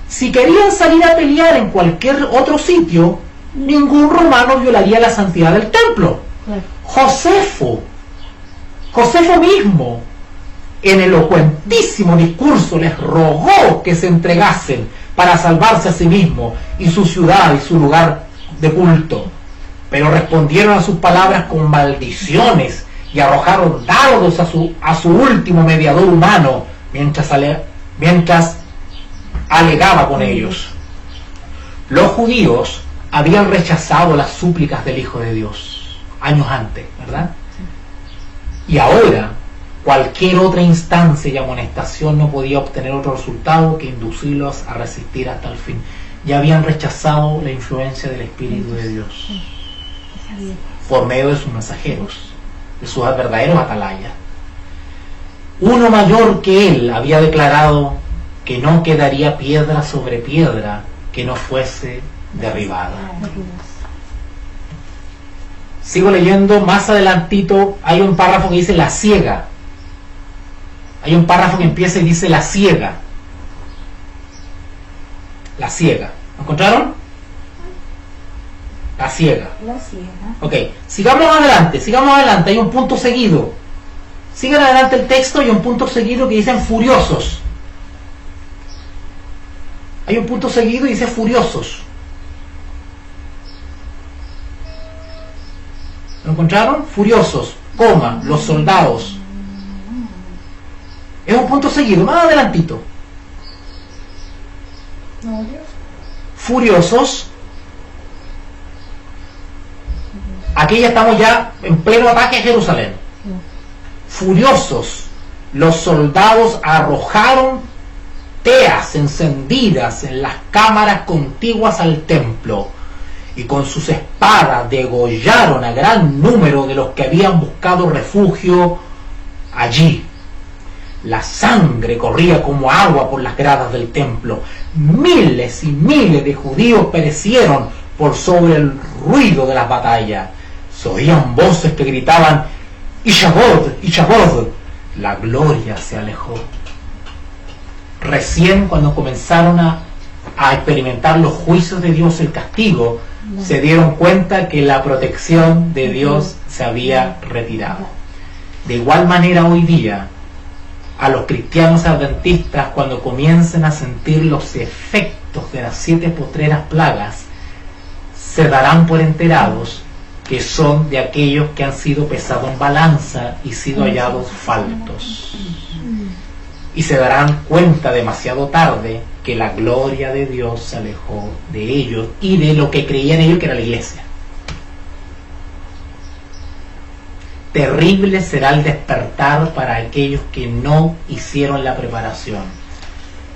Si querían salir a pelear en cualquier otro sitio, ningún romano violaría la santidad del templo. Claro. Josefo mismo, en elocuentísimo discurso, les rogó que se entregasen para salvarse a sí mismo y su ciudad y su lugar de culto. Pero respondieron a sus palabras con maldiciones y arrojaron dardos a su último mediador humano mientras alegaba con ellos. Los judíos habían rechazado las súplicas del Hijo de Dios años antes, ¿verdad? Y ahora cualquier otra instancia y amonestación no podía obtener otro resultado que inducirlos a resistir hasta el fin. Ya habían rechazado la influencia del Espíritu de Dios por medio de sus mensajeros, de sus verdaderos atalayas. Uno mayor que él había declarado que no quedaría piedra sobre piedra que no fuese derribada. Sigo leyendo, más adelantito hay un párrafo que dice la ciega. Hay un párrafo que empieza y dice la ciega. La ciega. ¿Lo encontraron? La ciega. la ciega. Ok, sigamos adelante, hay un punto seguido. Sigan adelante el texto y un punto seguido que dicen furiosos. Hay un punto seguido y dice furiosos. ¿Lo encontraron? Furiosos, coma, los soldados. Es un punto seguido, más adelantito. Furiosos. Aquí ya estamos ya en pleno ataque a Jerusalén. Furiosos, los soldados arrojaron teas encendidas en las cámaras contiguas al templo y con sus espadas degollaron a gran número de los que habían buscado refugio allí. La sangre corría como agua por las gradas del templo. Miles y miles de judíos perecieron por sobre el ruido de las batallas. Se oían voces que gritaban: ¡Ichabod! ¡Ichabod! La gloria se alejó. Recién cuando comenzaron a experimentar los juicios de Dios, el castigo, se dieron cuenta que la protección de Dios se había retirado. De igual manera hoy día, a los cristianos adventistas, cuando comiencen a sentir los efectos de las 7 postreras plagas, se darán por enterados que son de aquellos que han sido pesados en balanza y sido hallados faltos. Y se darán cuenta demasiado tarde que la gloria de Dios se alejó de ellos y de lo que creían ellos que era la iglesia. Terrible será el despertar para aquellos que no hicieron la preparación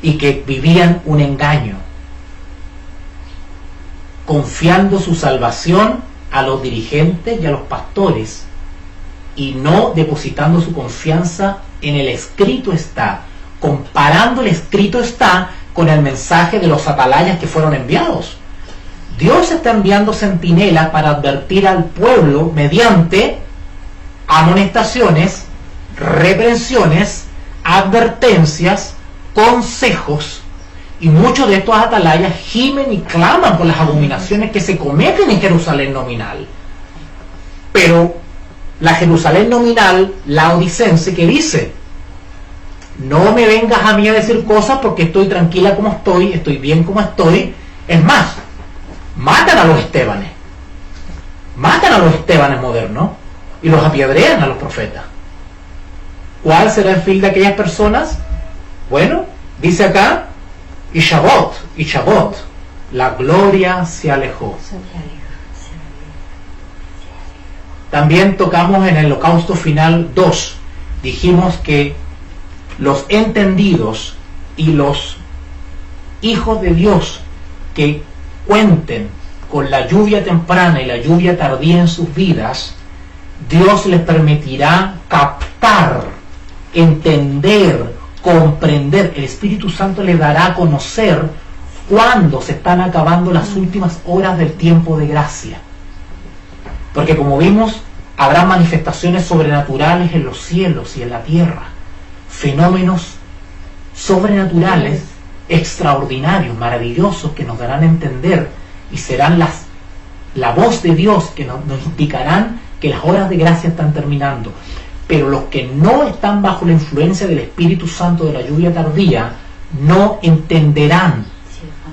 y que vivían un engaño, confiando su salvación a los dirigentes y a los pastores y no depositando su confianza en el escrito está, comparando el escrito está con el mensaje de los atalayas que fueron enviados. Dios está enviando centinelas para advertir al pueblo mediante amonestaciones, reprensiones, advertencias, consejos, y muchos de estos atalayas gimen y claman por las abominaciones que se cometen en Jerusalén nominal. Pero la Jerusalén nominal, laodicense, que dice: no me vengas a mí a decir cosas porque estoy tranquila como estoy bien como estoy. Es más, matan a los Estebanes modernos y los apedrean a los profetas. ¿Cuál será el fin de aquellas personas? Bueno, dice acá: Ichabod, la gloria se alejó. También tocamos en el holocausto final 2. Dijimos que los entendidos y los hijos de Dios que cuenten con la lluvia temprana y la lluvia tardía en sus vidas, Dios les permitirá captar, entender, comprender. El Espíritu Santo les dará a conocer cuándo se están acabando las últimas horas del tiempo de gracia. Porque como vimos, habrá manifestaciones sobrenaturales en los cielos y en la tierra. Fenómenos sobrenaturales, extraordinarios, maravillosos, que nos darán a entender y serán la voz de Dios que nos indicarán que las horas de gracia están terminando. Pero los que no están bajo la influencia del Espíritu Santo de la lluvia tardía no entenderán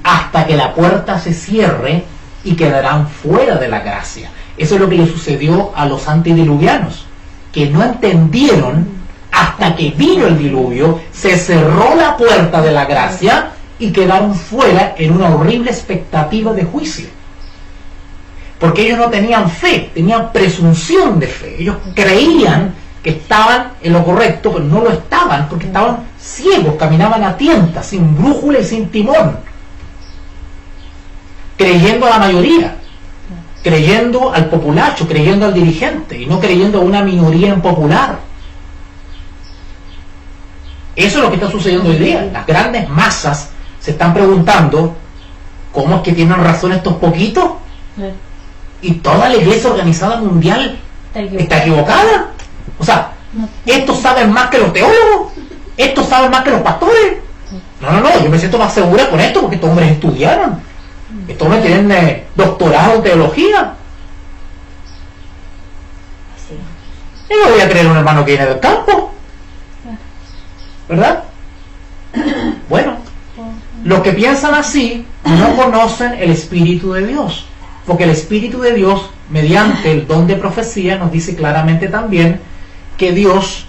hasta que la puerta se cierre y quedarán fuera de la gracia. Eso es lo que le sucedió a los antediluvianos, que no entendieron hasta que vino el diluvio, se cerró la puerta de la gracia y quedaron fuera en una horrible expectativa de juicio. Porque ellos no tenían fe, tenían presunción de fe. Ellos creían que estaban en lo correcto, pero no lo estaban, porque estaban ciegos, caminaban a tientas, sin brújula y sin timón, creyendo a la mayoría, creyendo al populacho, creyendo al dirigente, y no creyendo a una minoría impopular. Eso es lo que está sucediendo hoy día. Las grandes masas se están preguntando: ¿cómo es que tienen razón estos poquitos? Y toda la iglesia organizada mundial está equivocada. O sea, estos saben más que los teólogos, estos saben más que los pastores. No, yo me siento más segura con esto porque estos hombres estudiaron, estos hombres tienen doctorado en teología. Yo no voy a creer un hermano que viene del campo, ¿verdad? Bueno, los que piensan así no conocen el Espíritu de Dios, porque el Espíritu de Dios, mediante el don de profecía, nos dice claramente también que Dios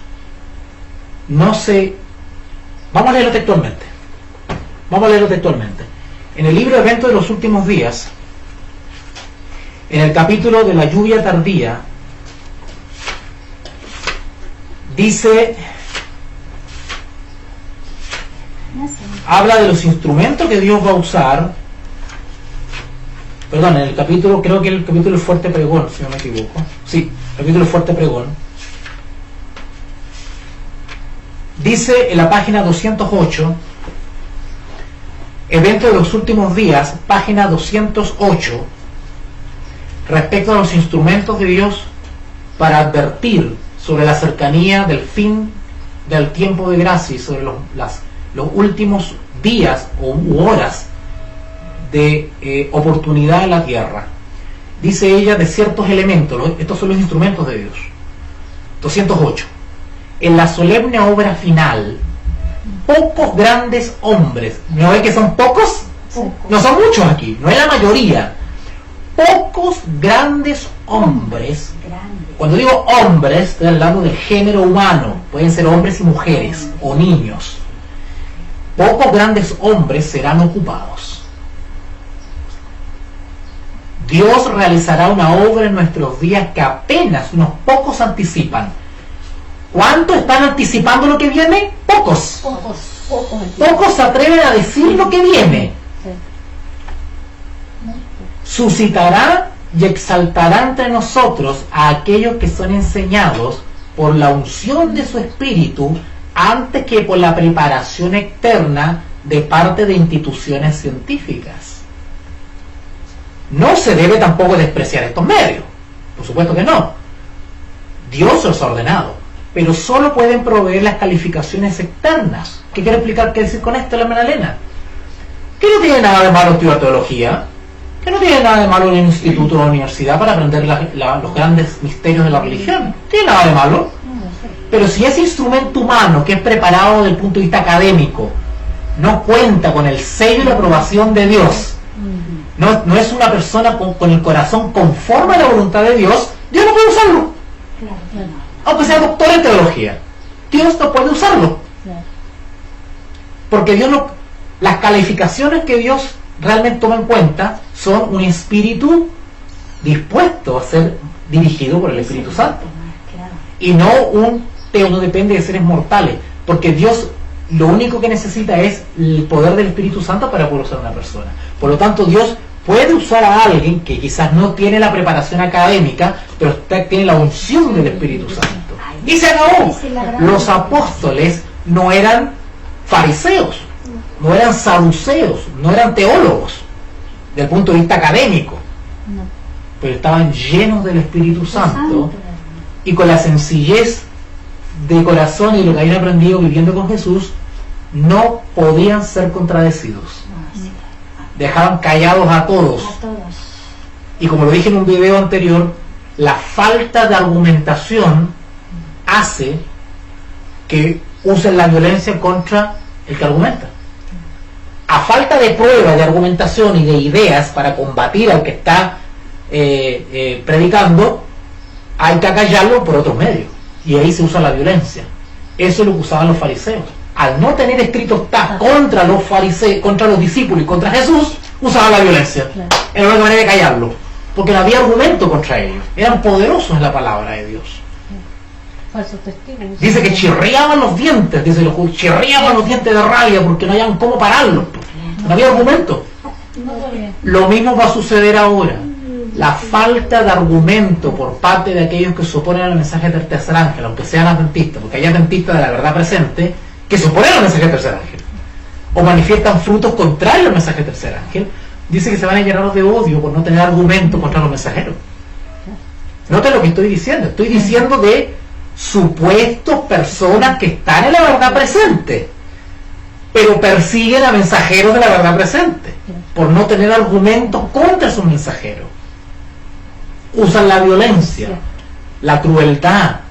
no se... Vamos a leerlo textualmente. En el libro de Eventos de los Últimos Días, en el capítulo de la lluvia tardía, dice... habla de los instrumentos que Dios va a usar Perdón, en el capítulo, creo que el capítulo Fuerte Pregón, si no me equivoco. Sí, capítulo Fuerte Pregón. Dice en la página 208, evento de los últimos días, página 208, respecto a los instrumentos de Dios para advertir sobre la cercanía del fin del tiempo de gracia y sobre los últimos días u horas de oportunidad en la tierra. Dice ella de ciertos elementos, estos son los instrumentos de Dios. 208. En la solemne obra final, pocos grandes hombres, ¿no ve que son pocos? No son muchos aquí, no es la mayoría. Pocos grandes hombres, cuando digo hombres, estoy hablando del género humano, pueden ser hombres y mujeres, o niños. Pocos grandes hombres serán ocupados. Dios realizará una obra en nuestros días que apenas unos pocos anticipan. ¿Cuántos están anticipando lo que viene? Pocos. Pocos se atreven a decir lo que viene. Suscitará y exaltará entre nosotros a aquellos que son enseñados por la unción de su espíritu antes que por la preparación externa de parte de instituciones científicas. No se debe tampoco despreciar estos medios, por supuesto que no. Dios los ha ordenado, pero solo pueden proveer las calificaciones externas. ¿Qué quiere explicar qué decir con esto la hermana Elena? Que no tiene nada de malo estudiar teología, que no tiene nada de malo en el instituto o la universidad para aprender los grandes misterios de la religión. No tiene nada de malo. Pero si ese instrumento humano que es preparado desde el punto de vista académico no cuenta con el sello y la aprobación de Dios, no es una persona con el corazón conforme a la voluntad de Dios, Dios no puede usarlo. Aunque sea doctor en teología, Dios no puede usarlo. Porque Dios no, las calificaciones que Dios realmente toma en cuenta son un espíritu dispuesto a ser dirigido por el Espíritu Santo. Y no no depende de seres mortales, porque Dios lo único que necesita es el poder del Espíritu Santo para poder usar a una persona. Por lo tanto, Dios puede usar a alguien que quizás no tiene la preparación académica, pero tiene la unción del Espíritu Santo. Y se acabó. Los apóstoles no eran fariseos, no eran saduceos, no eran teólogos del punto de vista académico, pero estaban llenos del Espíritu Santo y con la sencillez de corazón y lo que habían aprendido viviendo con Jesús, no podían ser contradecidos. Dejaban callados a todos. Y como lo dije en un video anterior, la falta de argumentación hace que usen la violencia contra el que argumenta. A falta de prueba, de argumentación y de ideas para combatir al que está predicando, hay que acallarlo por otros medios. Y ahí se usa la violencia. Eso es lo que usaban los fariseos. Al no tener escrito está contra los fariseos, contra los discípulos y contra Jesús, usaban la violencia. Era una manera de callarlo, porque no había argumento contra ellos. Eran poderosos en la palabra de Dios. Dice que chirriaban los dientes, dice los judíos, chirriaban los dientes de rabia porque no hallaban cómo pararlos. No había argumento. Lo mismo va a suceder ahora. La falta de argumento por parte de aquellos que se oponen al mensaje del tercer ángel, aunque sean adventistas, porque hay adventistas de la verdad presente que se oponen al mensaje del tercer ángel o manifiestan frutos contrarios al mensaje del tercer ángel, dice que se van a llenar de odio por no tener argumento contra los mensajeros. Noten lo que estoy diciendo de supuestos personas que están en la verdad presente, pero persiguen a mensajeros de la verdad presente por no tener argumentos contra sus mensajeros. Usan la violencia, la crueldad.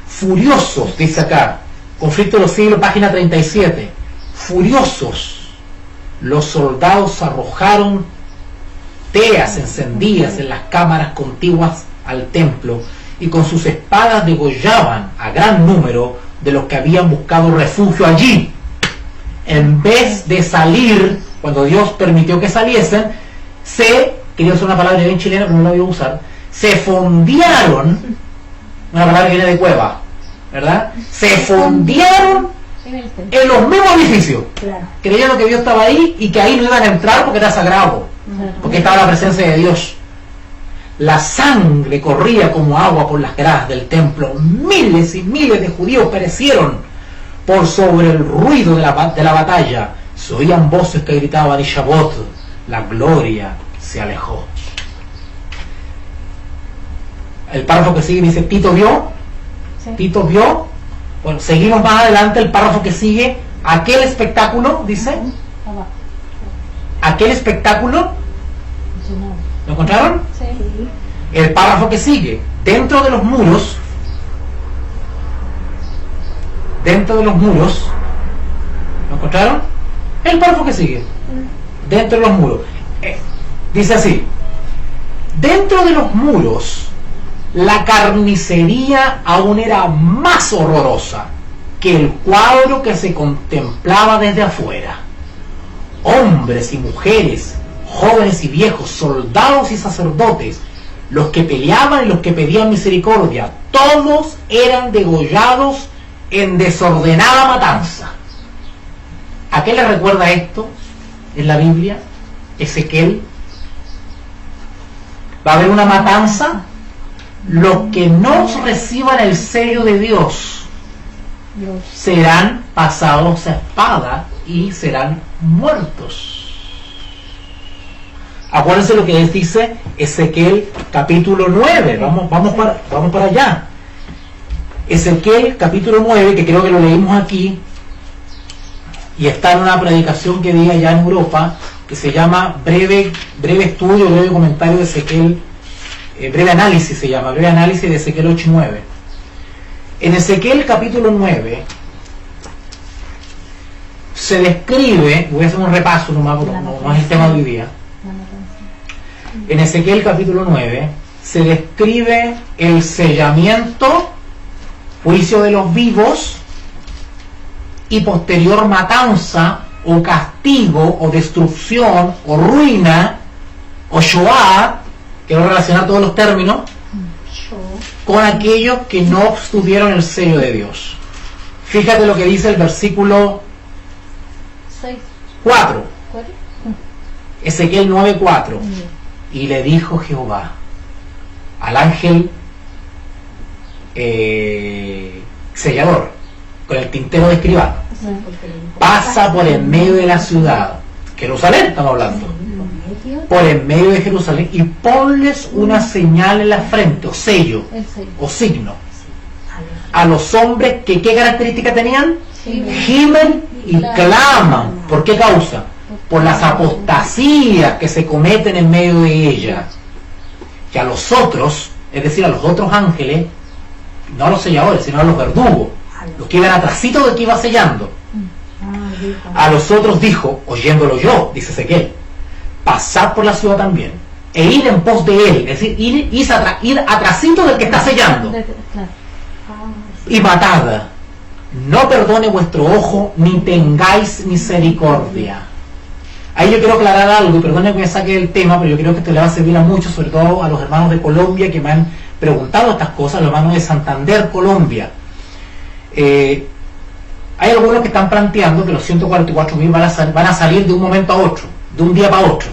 Furiosos, dice acá, Conflicto de los Siglos, página 37. Furiosos, los soldados arrojaron teas encendidas en las cámaras contiguas al templo y con sus espadas degollaban a gran número de los que habían buscado refugio allí. En vez de salir, cuando Dios permitió que saliesen, quería usar una palabra bien chilena, pero no la voy a usar, se fondearon, una palabra que viene de cueva, ¿verdad? Se fondearon En el templo. en los mismos edificios, Claro. creyendo que Dios estaba ahí y que ahí no iban a entrar porque era sagrado, porque estaba la presencia de Dios. La sangre corría como agua por las gradas del templo. Miles y miles de judíos perecieron por sobre el ruido de la batalla. Se oían voces que gritaban Ishabot, la gloria se alejó. El párrafo que sigue dice, Tito vio. Sí. Tito vio. Bueno, seguimos más adelante, el párrafo que sigue, aquel espectáculo, dice, Abajo. aquel espectáculo, Yo no. ¿lo encontraron? Sí. Sí. El párrafo que sigue, dentro de los muros, ¿lo encontraron? El párrafo que sigue, dentro de los muros. Dice así, dentro de los muros, la carnicería aún era más horrorosa que el cuadro que se contemplaba desde afuera. Hombres y mujeres, jóvenes y viejos, soldados y sacerdotes, los que peleaban y los que pedían misericordia, todos eran degollados en desordenada matanza. ¿A qué le recuerda esto en la Biblia? Ezequiel. Va a haber una matanza. Los que no reciban el sello de Dios Dios. serán pasados a espada y serán muertos. Acuérdense lo que dice Ezequiel capítulo 9. Vamos para allá. Ezequiel capítulo 9, que creo que lo leímos aquí, y está en una predicación que di allá en Europa, que se llama breve estudio, breve comentario de Ezequiel, breve análisis se llama, breve análisis de Ezequiel 8 y 9. En Ezequiel capítulo 9 se describe, voy a hacer un repaso nomás porque no es el tema de hoy día. La matanza. En Ezequiel capítulo 9 se describe el sellamiento, juicio de los vivos y posterior matanza o castigo o destrucción o ruina o Shoah, quiero relacionar todos los términos, con aquellos que no obtuvieron el sello de Dios. Fíjate lo que dice el versículo 6. 4, ¿Cuál? Ezequiel 9:4. Y le dijo Jehová al ángel sellador, con el tintero de escribano, pasa por en medio de la ciudad, Jerusalén estamos hablando, por en medio de Jerusalén, y ponles una señal en la frente, o sello, El 6. o signo, a los hombres que ¿qué características tenían? Gimen. Gimen y claman. ¿Por qué causa? Por las apostasías que se cometen en medio de ella. Que a los otros, es decir, a los otros ángeles, no a los selladores, sino a los verdugos, los que iban atrasito de que iba sellando, a los otros dijo, oyéndolo yo, dice Ezequiel, pasad por la ciudad también, e ir en pos de él, es decir, ir atrasito del que está sellando, Claro. y matad, no perdone vuestro ojo, ni tengáis misericordia. Ahí yo quiero aclarar algo, y perdone que me saque del tema, pero yo creo que esto le va a servir a muchos, sobre todo a los hermanos de Colombia que me han preguntado estas cosas, los hermanos de Santander, Colombia. Hay algunos que están planteando que los 144.000 van a salir de un momento a otro, de un día para otro.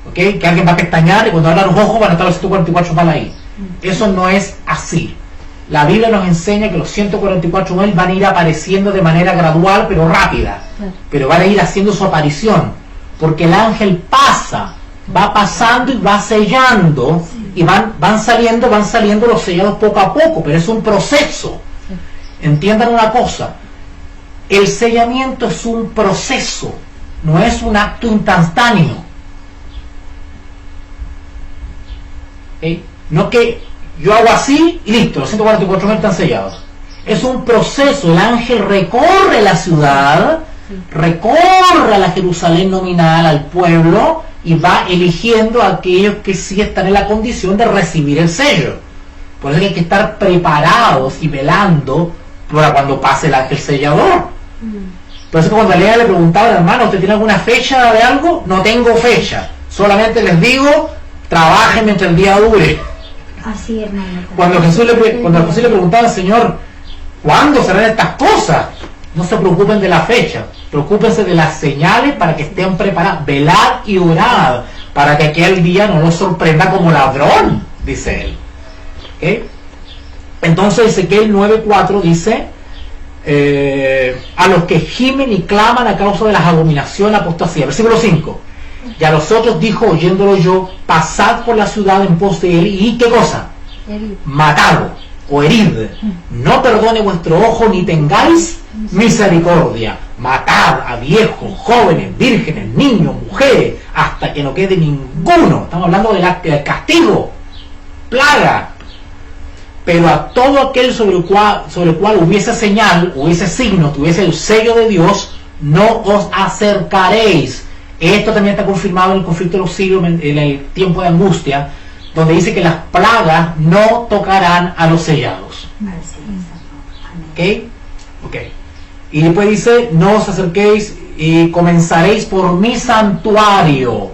¿Ok? Que alguien va a pestañear y cuando abra los ojos van a estar los 144 mal ahí. Eso no es así. La Biblia nos enseña que los 144.000 van a ir apareciendo de manera gradual pero rápida, pero van a ir haciendo su aparición, porque el ángel pasa, va pasando y va sellando, y van saliendo los sellados poco a poco, pero es un proceso. Entiendan una cosa, el sellamiento es un proceso, no es un acto instantáneo. ¿Okay? No que yo hago así y listo, los 144.000 están sellados. Es un proceso, el ángel recorre la ciudad, recorre a la Jerusalén nominal, al pueblo, y va eligiendo a aquellos que sí están en la condición de recibir el sello. Por eso hay que estar preparados y velando para cuando pase el ángel sellador. Por eso cuando Lea le preguntaba al hermano, ¿usted tiene alguna fecha de algo? No tengo fecha, solamente les digo, trabajen mientras el día dure. Así, hermano. Cuando Jesús le preguntaba al Señor, ¿cuándo serán estas cosas? no se preocupen de la fecha, preocúpense de las señales para que estén preparados. Velad y orad para que aquel día no los sorprenda como ladrón, dice él. ¿Okay? Entonces Ezequiel 9:4 dice, a los que gimen y claman a causa de las abominaciones, apostasía. Versículo 5. Y a los otros dijo, oyéndolo yo, pasad por la ciudad en pos de él, y ¿qué cosa? Matad o herid. No perdone vuestro ojo ni tengáis misericordia. Matad a viejos, jóvenes, vírgenes, niños, mujeres, hasta que no quede ninguno. Estamos hablando del castigo, plaga. Pero a todo aquel sobre el cual hubiese señal, hubiese signo, tuviese el sello de Dios, no os acercaréis. Esto también está confirmado en el conflicto de los siglos, en el tiempo de angustia, donde dice que las plagas no tocarán a los sellados. ¿Ok? Ok. Y después dice, no os acerquéis y comenzaréis por mi santuario.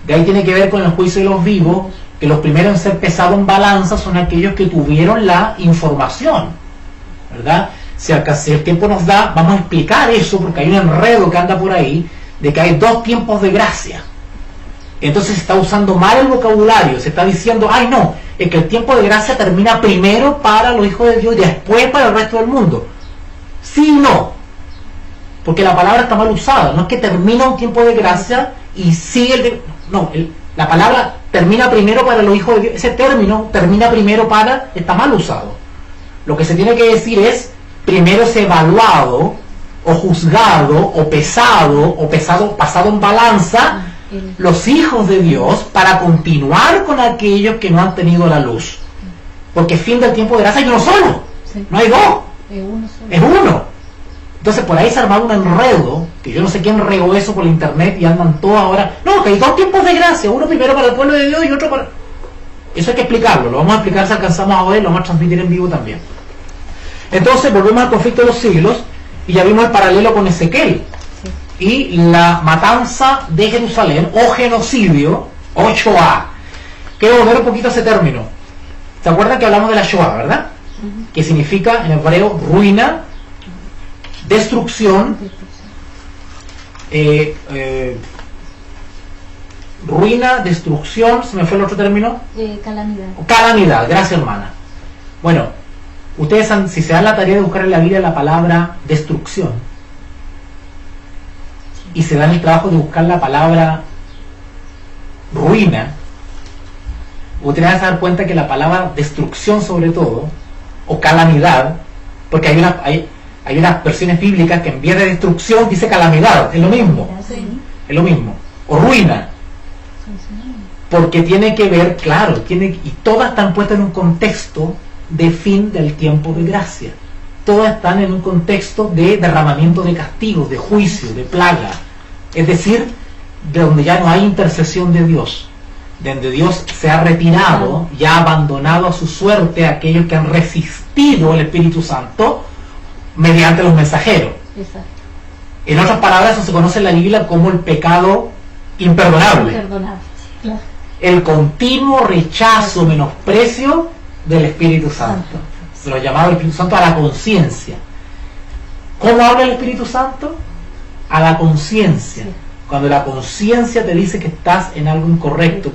De ahí tiene que ver con el juicio de los vivos, que los primeros en ser pesados en balanza son aquellos que tuvieron la información, ¿verdad? Si el tiempo nos da, vamos a explicar eso, porque hay un enredo que anda por ahí, de que hay dos tiempos de gracia. Entonces se está usando mal el vocabulario, se está diciendo, ay no, es que el tiempo de gracia termina primero para los hijos de Dios y después para el resto del mundo. Sí y no, porque la palabra está mal usada, no es que termina un tiempo de gracia y sigue la palabra termina primero para los hijos de Dios, ese término termina primero para, está mal usado. Lo que se tiene que decir es, primero es evaluado, o juzgado, o pasado en balanza, los hijos de Dios, para continuar con aquellos que no han tenido la luz. Porque fin del tiempo de gracia hay uno solo, no hay dos, es uno. Entonces por ahí se armaba un enredo, que yo no sé quién regó eso por internet y andan todos ahora, no, que hay dos tiempos de gracia, uno primero para el pueblo de Dios y otro para... Eso hay que explicarlo, lo vamos a explicar si alcanzamos a ver, lo vamos a transmitir en vivo también. Entonces volvemos al conflicto de los siglos y ya vimos el paralelo con Ezequiel y la matanza de Jerusalén o genocidio, o Shoah. Quiero volver un poquito a ese término. ¿Se acuerdan que hablamos de la Shoah, verdad? Que significa en hebreo ruina, destrucción, ruina, destrucción, se me fue el otro término, calamidad, gracias hermana. Bueno, ustedes si se dan la tarea de buscar en la Biblia la palabra destrucción y se dan el trabajo de buscar la palabra ruina, ustedes van a dar cuenta que la palabra destrucción sobre todo, o calamidad, porque hay unas versiones bíblicas que en vez de destrucción dice calamidad, es lo mismo, es lo mismo, o ruina, porque tiene que ver, claro, y todas están puestas en un contexto de fin del tiempo de gracia, todas están en un contexto de derramamiento de castigos, de juicio, de plaga, es decir, de donde ya no hay intercesión de Dios, donde Dios se ha retirado, ya ha abandonado a su suerte a aquellos que han resistido el Espíritu Santo mediante los mensajeros. Exacto. En otras palabras, eso se conoce en la Biblia como el pecado imperdonable. Claro. El continuo rechazo, menosprecio del Espíritu Santo. Se lo llamaba el Espíritu Santo a la conciencia. ¿Cómo habla el Espíritu Santo? A la conciencia. Sí. Cuando la conciencia te dice que estás en algo incorrecto.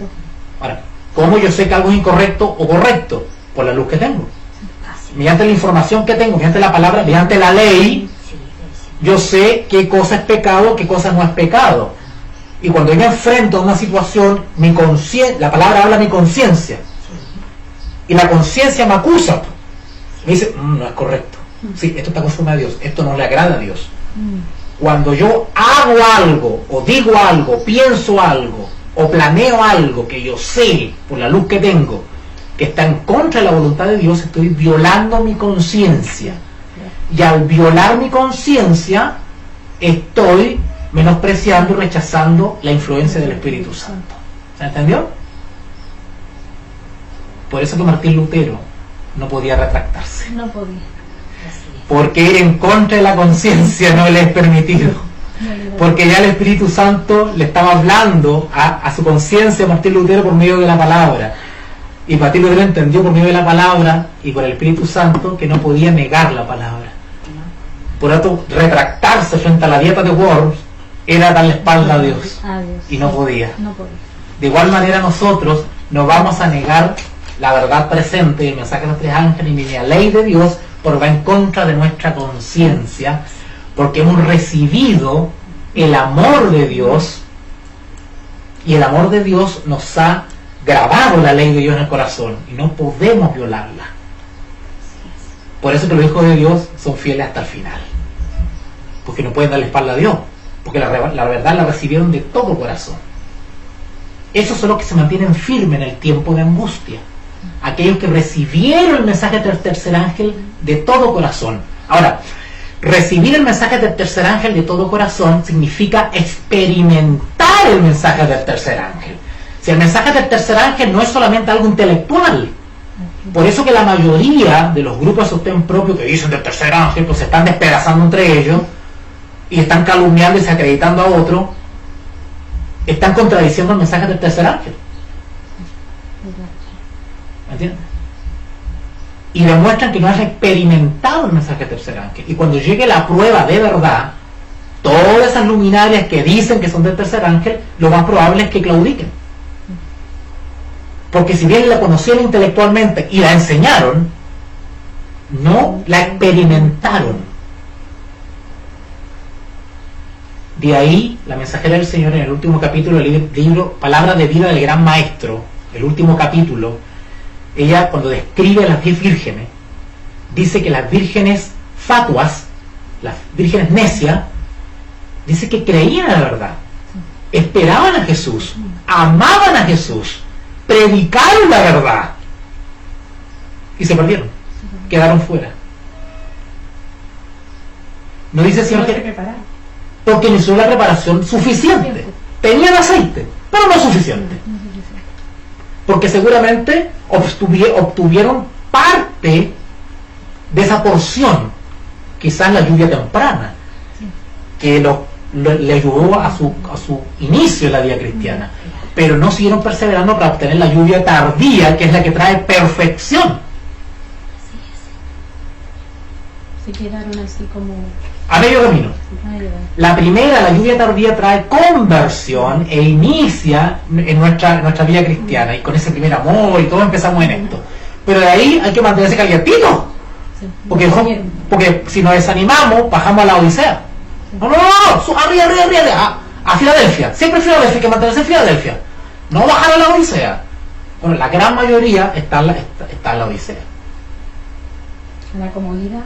Ahora, ¿cómo yo sé que algo es incorrecto o correcto? Por la luz que tengo. Mediante la información que tengo, mediante la palabra, mediante la ley, yo sé qué cosa es pecado, qué cosa no es pecado. Y cuando yo me enfrento a una situación, la palabra habla a mi conciencia. Y la conciencia me acusa. Me dice, no es correcto. Sí, esto está conforme a Dios, esto no le agrada a Dios. Cuando yo hago algo, o digo algo, pienso algo, o planeo algo que yo sé, por la luz que tengo, que está en contra de la voluntad de Dios, estoy violando mi conciencia. Y al violar mi conciencia, estoy menospreciando y rechazando la influencia del Espíritu Santo. ¿Se entendió? Por eso que Martín Lutero no podía retractarse. No podía. Porque ir en contra de la conciencia no le es permitido. Porque ya el Espíritu Santo le estaba hablando a su conciencia a Martín Lutero por medio de la palabra. Y Martín Lutero entendió por medio de la palabra y por el Espíritu Santo que no podía negar la palabra. Por tanto, retractarse frente a la dieta de Worms era darle espalda a Dios. Adiós. Y no podía. No podía. De igual manera nosotros no vamos a negar la verdad presente, el mensaje de los tres ángeles ni la ley de Dios, porque va en contra de nuestra conciencia, porque hemos recibido el amor de Dios, y el amor de Dios nos ha grabado la ley de Dios en el corazón, y no podemos violarla. Por eso que los hijos de Dios son fieles hasta el final, porque no pueden darle espalda a Dios, porque la verdad la recibieron de todo corazón. Esos son los que se mantienen firmes en el tiempo de angustia, aquellos que recibieron el mensaje del tercer ángel de todo corazón. Ahora, recibir el mensaje del tercer ángel de todo corazón significa experimentar el mensaje del tercer ángel. Si el mensaje del tercer ángel no es solamente algo intelectual, por eso que la mayoría de los grupos de sostén propio que dicen del tercer ángel, pues se están despedazando entre ellos y están calumniando y desacreditando a otro, están contradiciendo el mensaje del tercer ángel. ¿Me entiendes? Y demuestran que no has experimentado el mensaje del tercer ángel. Y cuando llegue la prueba de verdad, todas esas luminarias que dicen que son del tercer ángel, lo más probable es que claudiquen. Porque si bien la conocieron intelectualmente y la enseñaron, no la experimentaron. De ahí la mensajera del Señor en el último capítulo del libro Palabra de Vida del Gran Maestro, el último capítulo, ella cuando describe a las 10 vírgenes, dice que las vírgenes fatuas, las vírgenes necias, dice que creían en la verdad, esperaban a Jesús, amaban a Jesús, predicaron la verdad y se perdieron, quedaron fuera. No dice el Señor que porque no hizo la preparación suficiente. Tenían aceite, pero no suficiente. Porque seguramente obtuvieron parte de esa porción, quizás la lluvia temprana, que le ayudó a su inicio en la vida cristiana, pero no siguieron perseverando para obtener la lluvia tardía, que es la que trae perfección. Se quedaron así como a medio camino. La primera, la lluvia tardía, trae conversión e inicia en nuestra vida cristiana, y con ese primer amor y todo empezamos en esto. Pero de ahí hay que mantenerse calientito, porque si nos desanimamos bajamos a la Odisea. No, arriba, a Filadelfia, siempre Filadelfia, hay que mantenerse en Filadelfia, no bajar a la Odisea. Bueno, la gran mayoría está en la Odisea. la comodidad.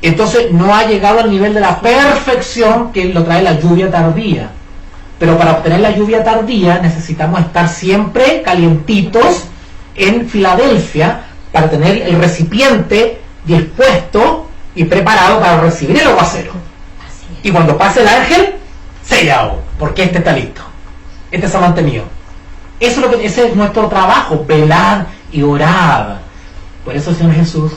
Entonces no ha llegado al nivel de la perfección que lo trae la lluvia tardía. Pero para obtener la lluvia tardía necesitamos estar siempre calientitos en Filadelfia para tener el recipiente dispuesto y preparado para recibir el aguacero. Y cuando pase el ángel, sellado, porque este está listo. Este se ha mantenido. Ese es nuestro trabajo, velar y orar. Por eso el Señor Jesús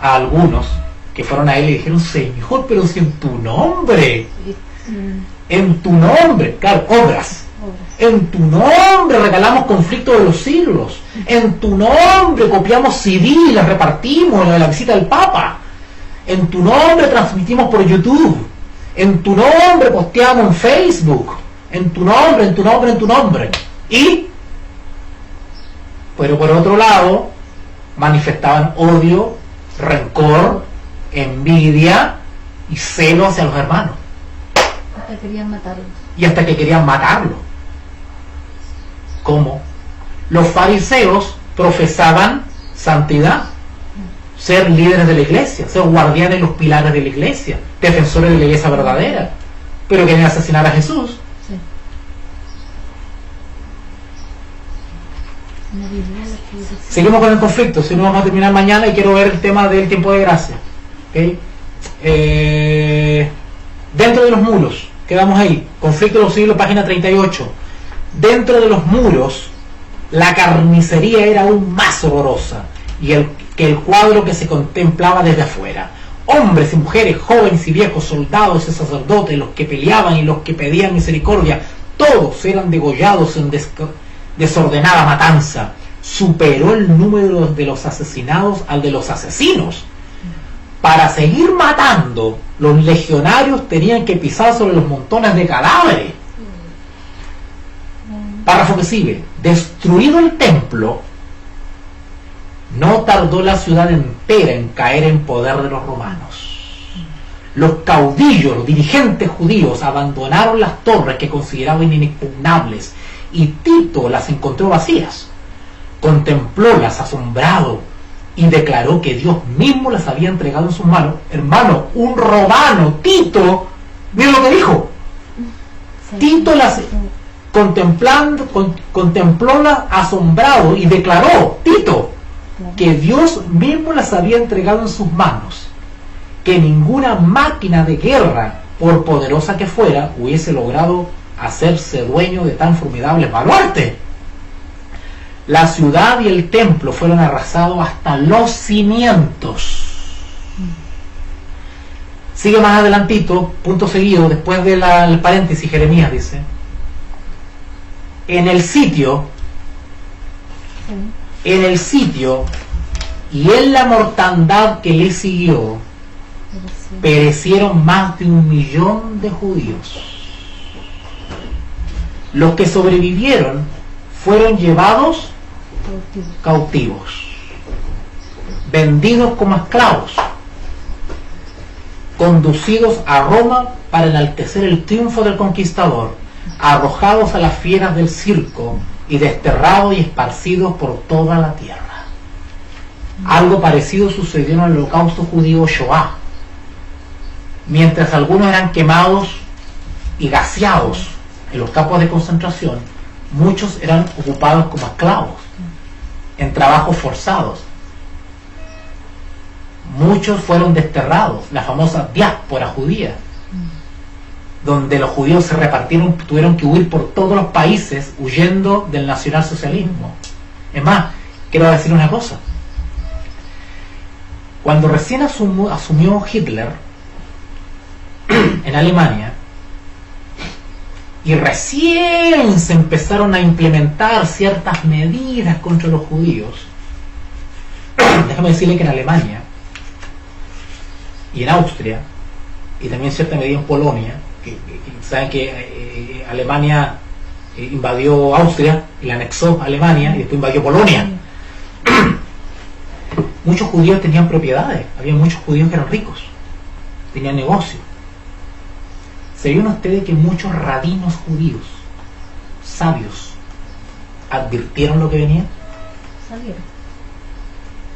a algunos que fueron a él y dijeron: Señor, pero si en tu nombre, claro, obras, en tu nombre regalamos conflictos de los siglos, en tu nombre copiamos CD y las repartimos de la visita del Papa, en tu nombre transmitimos por YouTube, en tu nombre posteamos en Facebook, en tu nombre, pero por otro lado manifestaban odio, rencor, envidia y celo hacia los hermanos. Hasta querían matarlos. Y hasta que querían matarlo. ¿Cómo? Los fariseos profesaban santidad, ser líderes de la iglesia, ser guardianes de los pilares de la iglesia, defensores de la iglesia verdadera, pero querían asesinar a Jesús. Sí. Seguimos con el conflicto, si no vamos a terminar mañana y quiero ver el tema del tiempo de gracia. ¿Okay? Dentro de los muros, quedamos ahí, conflicto de los siglos, página 38. Dentro de los muros la carnicería era aún más horrorosa que el cuadro que se contemplaba desde afuera. Hombres y mujeres, jóvenes y viejos, soldados y sacerdotes, los que peleaban y los que pedían misericordia, todos eran degollados en desordenada matanza. Superó el número de los asesinados al de los asesinos. para seguir matando, los legionarios tenían que pisar sobre los montones de cadáveres. Párrafo que sigue. Destruido el templo, no tardó la ciudad entera en caer en poder de los romanos. Los caudillos, los dirigentes judíos abandonaron las torres que consideraban inexpugnables y Tito las encontró vacías. Contemplólas asombrado y declaró que Dios mismo las había entregado en sus manos. Hermano, un romano, Tito, miren lo que dijo. Tito las contemplólas asombrado y declaró, Tito, que Dios mismo las había entregado en sus manos, que ninguna máquina de guerra, por poderosa que fuera, hubiese logrado hacerse dueño de tan formidable baluarte. La ciudad y el templo fueron arrasados hasta los cimientos. Sigue más adelantito, punto seguido, después del paréntesis, Jeremías dice, en el sitio y en la mortandad que le siguió, perecieron más de 1 millón de judíos. Los que sobrevivieron fueron llevados cautivos, vendidos como esclavos, conducidos a Roma para enaltecer el triunfo del conquistador, arrojados a las fieras del circo y desterrados y esparcidos por toda la tierra. Algo parecido sucedió en el holocausto judío Shoah. Mientras algunos eran quemados y gaseados en los campos de concentración, muchos eran ocupados como esclavos en trabajos forzados. Muchos fueron desterrados, la famosa diáspora judía, donde los judíos se repartieron, tuvieron que huir por todos los países huyendo del nacionalsocialismo. Es más, quiero decir una cosa. Cuando recién asumió Hitler en Alemania, y recién se empezaron a implementar ciertas medidas contra los judíos, déjame decirle que en Alemania y en Austria, y también en cierta medida en Polonia, que saben que Alemania invadió Austria y la anexó a Alemania y después invadió Polonia. Muchos judíos tenían propiedades, había muchos judíos que eran ricos, tenían negocios. ¿Sabían ustedes que muchos rabinos judíos, sabios, advirtieron lo que venía? Salieron.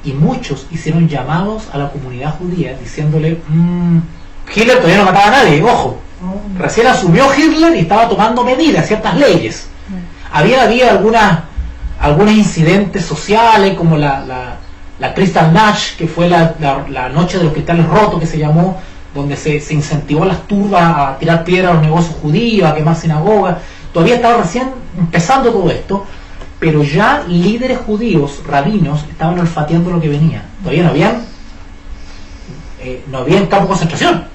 Y muchos hicieron llamados a la comunidad judía diciéndole, Hitler todavía no mataba a nadie, ojo. Recién asumió Hitler y estaba tomando medidas, ciertas leyes. Había algunos incidentes sociales, como la Kristallnacht, que fue la noche de los cristales rotos, que se llamó, donde se incentivó a las turbas a tirar piedras a los negocios judíos, a quemar sinagogas. Todavía estaba recién empezando todo esto, pero ya líderes judíos, rabinos, estaban olfateando lo que venía. Todavía no había campo de concentración.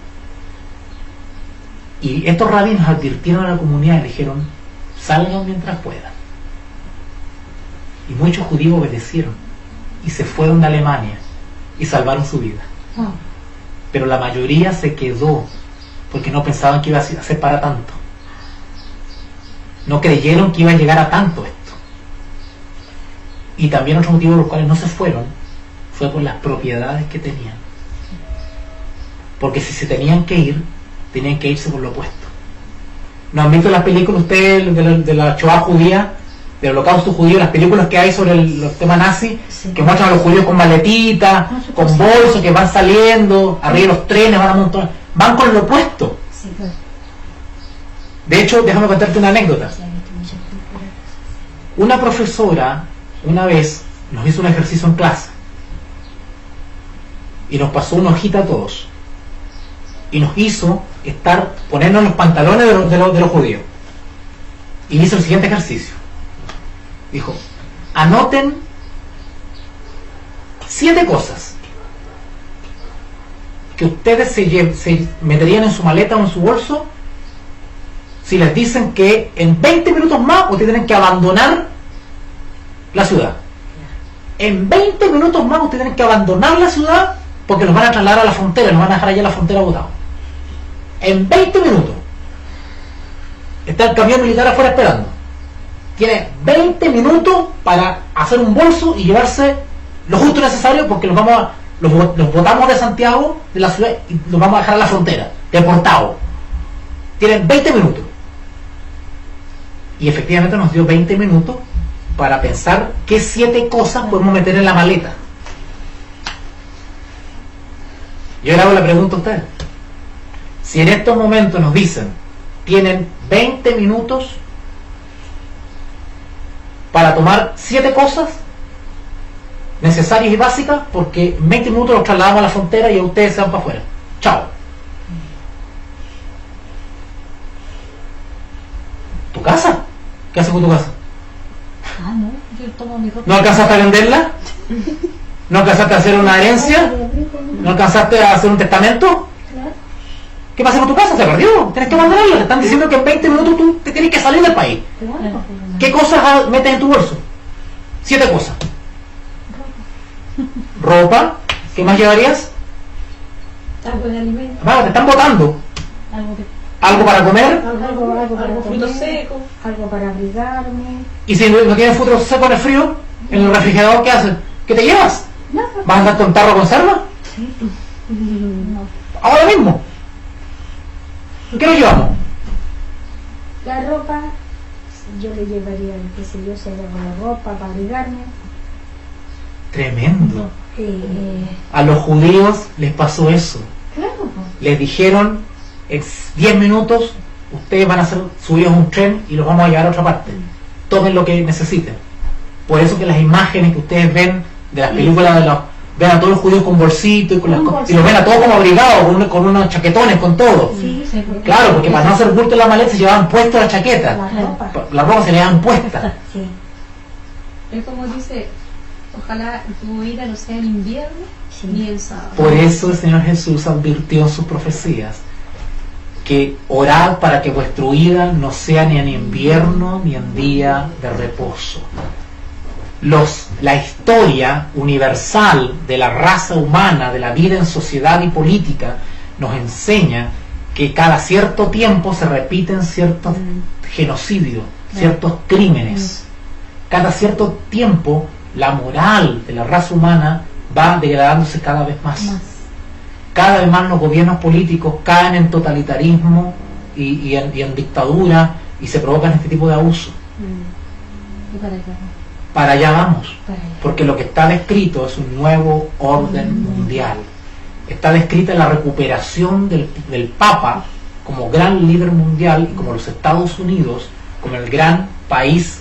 Y estos rabinos advirtieron a la comunidad y dijeron, salgan mientras puedan. Y muchos judíos obedecieron y se fueron de Alemania y salvaron su vida. Pero la mayoría se quedó porque no pensaban que iba a ser para tanto. No creyeron que iba a llegar a tanto esto. Y también otro motivo por los cuales no se fueron fue por las propiedades que tenían. Porque si se tenían que ir, tenían que irse por lo opuesto. ¿No han visto las películas ustedes de la Shoah judía, del holocausto judío, las películas que hay sobre los temas nazis, que muestran a los judíos con maletitas, con bolsos que van saliendo, arriba de los trenes, van a montar, van con lo opuesto? De hecho, déjame contarte una anécdota. Una profesora una vez nos hizo un ejercicio en clase y nos pasó una hojita a todos y nos hizo ponernos los pantalones de los judíos y hizo el siguiente ejercicio. Dijo, anoten 7 cosas que ustedes se meterían en su maleta o en su bolso si les dicen que en 20 minutos más ustedes tienen que abandonar la ciudad. En 20 minutos más ustedes tienen que abandonar la ciudad porque los van a trasladar a la frontera, los van a dejar allá a la frontera botados. En 20 minutos está el camión militar afuera esperando. Tiene 20 minutos para hacer un bolso y llevarse lo justo necesario, porque los botamos de Santiago, de la ciudad, y los vamos a dejar a la frontera, deportados. Tienen 20 minutos. Y efectivamente nos dio 20 minutos para pensar qué 7 cosas podemos meter en la maleta. Yo le hago la pregunta a ustedes. Si en estos momentos nos dicen, tienen 20 minutos para tomar 7 cosas necesarias y básicas, porque en 20 minutos los trasladamos a la frontera y a ustedes se van para afuera. Chao. ¿Tu casa? ¿Qué haces con tu casa? Ah, no, yo tomo mi ropa. ¿No alcanzaste a venderla? ¿No alcanzaste a hacer una herencia? ¿No alcanzaste a hacer un testamento? ¿Qué pasa con tu casa? Se perdió. Tienes que abandonarla. Te están diciendo que en 20 minutos tú te tienes que salir del país. ¿Qué cosas metes en tu bolso? 7 cosas. Ropa. ¿Qué más llevarías? Algo de alimento. Te están botando. ¿Algo para comer? Algo frutos secos. Algo para abrigarme. Y si no tienes frutos secos en el frío, en el refrigerador, ¿qué haces? ¿Qué te llevas? Nada. ¿Vas a andar con tarro de conserva? Ahora mismo. ¿Qué nos llevamos? La ropa, yo le llevaría, qué sé yo, si hay algo de ropa para abrigarme. Tremendo. Eh, A los judíos les pasó eso. claro, Les dijeron, en 10 minutos ustedes van a ser subidos a un tren y los vamos a llevar a otra parte. Tomen lo que necesiten. Por eso que las imágenes que ustedes ven de las películas de los, ven a todos los judíos con bolsitos y, y los ven a todos como abrigados, con unos chaquetones, con todo. sí, sí, Claro, porque para no hacer bulto en la maleta se llevaban puestos la chaqueta. la ropa. La ropa se le daban puesta. Sí. Es como dice, ojalá tu ira no sea en invierno Sí. ni en sábado. Por eso el Señor Jesús advirtió en sus profecías que orad para que vuestra ira no sea ni en invierno ni en día de reposo. La historia universal de la raza humana, de la vida en sociedad y política, nos enseña que cada cierto tiempo se repiten ciertos genocidios, ciertos crímenes. Cada cierto tiempo la moral de la raza humana va degradándose cada vez más. Cada vez más los gobiernos políticos caen en totalitarismo y en dictadura, y se provocan este tipo de abusos. Y para allá. Para allá vamos, Para allá. porque lo que está descrito es un nuevo orden mundial. Está descrita la recuperación del Papa como gran líder mundial y como los Estados Unidos como el gran país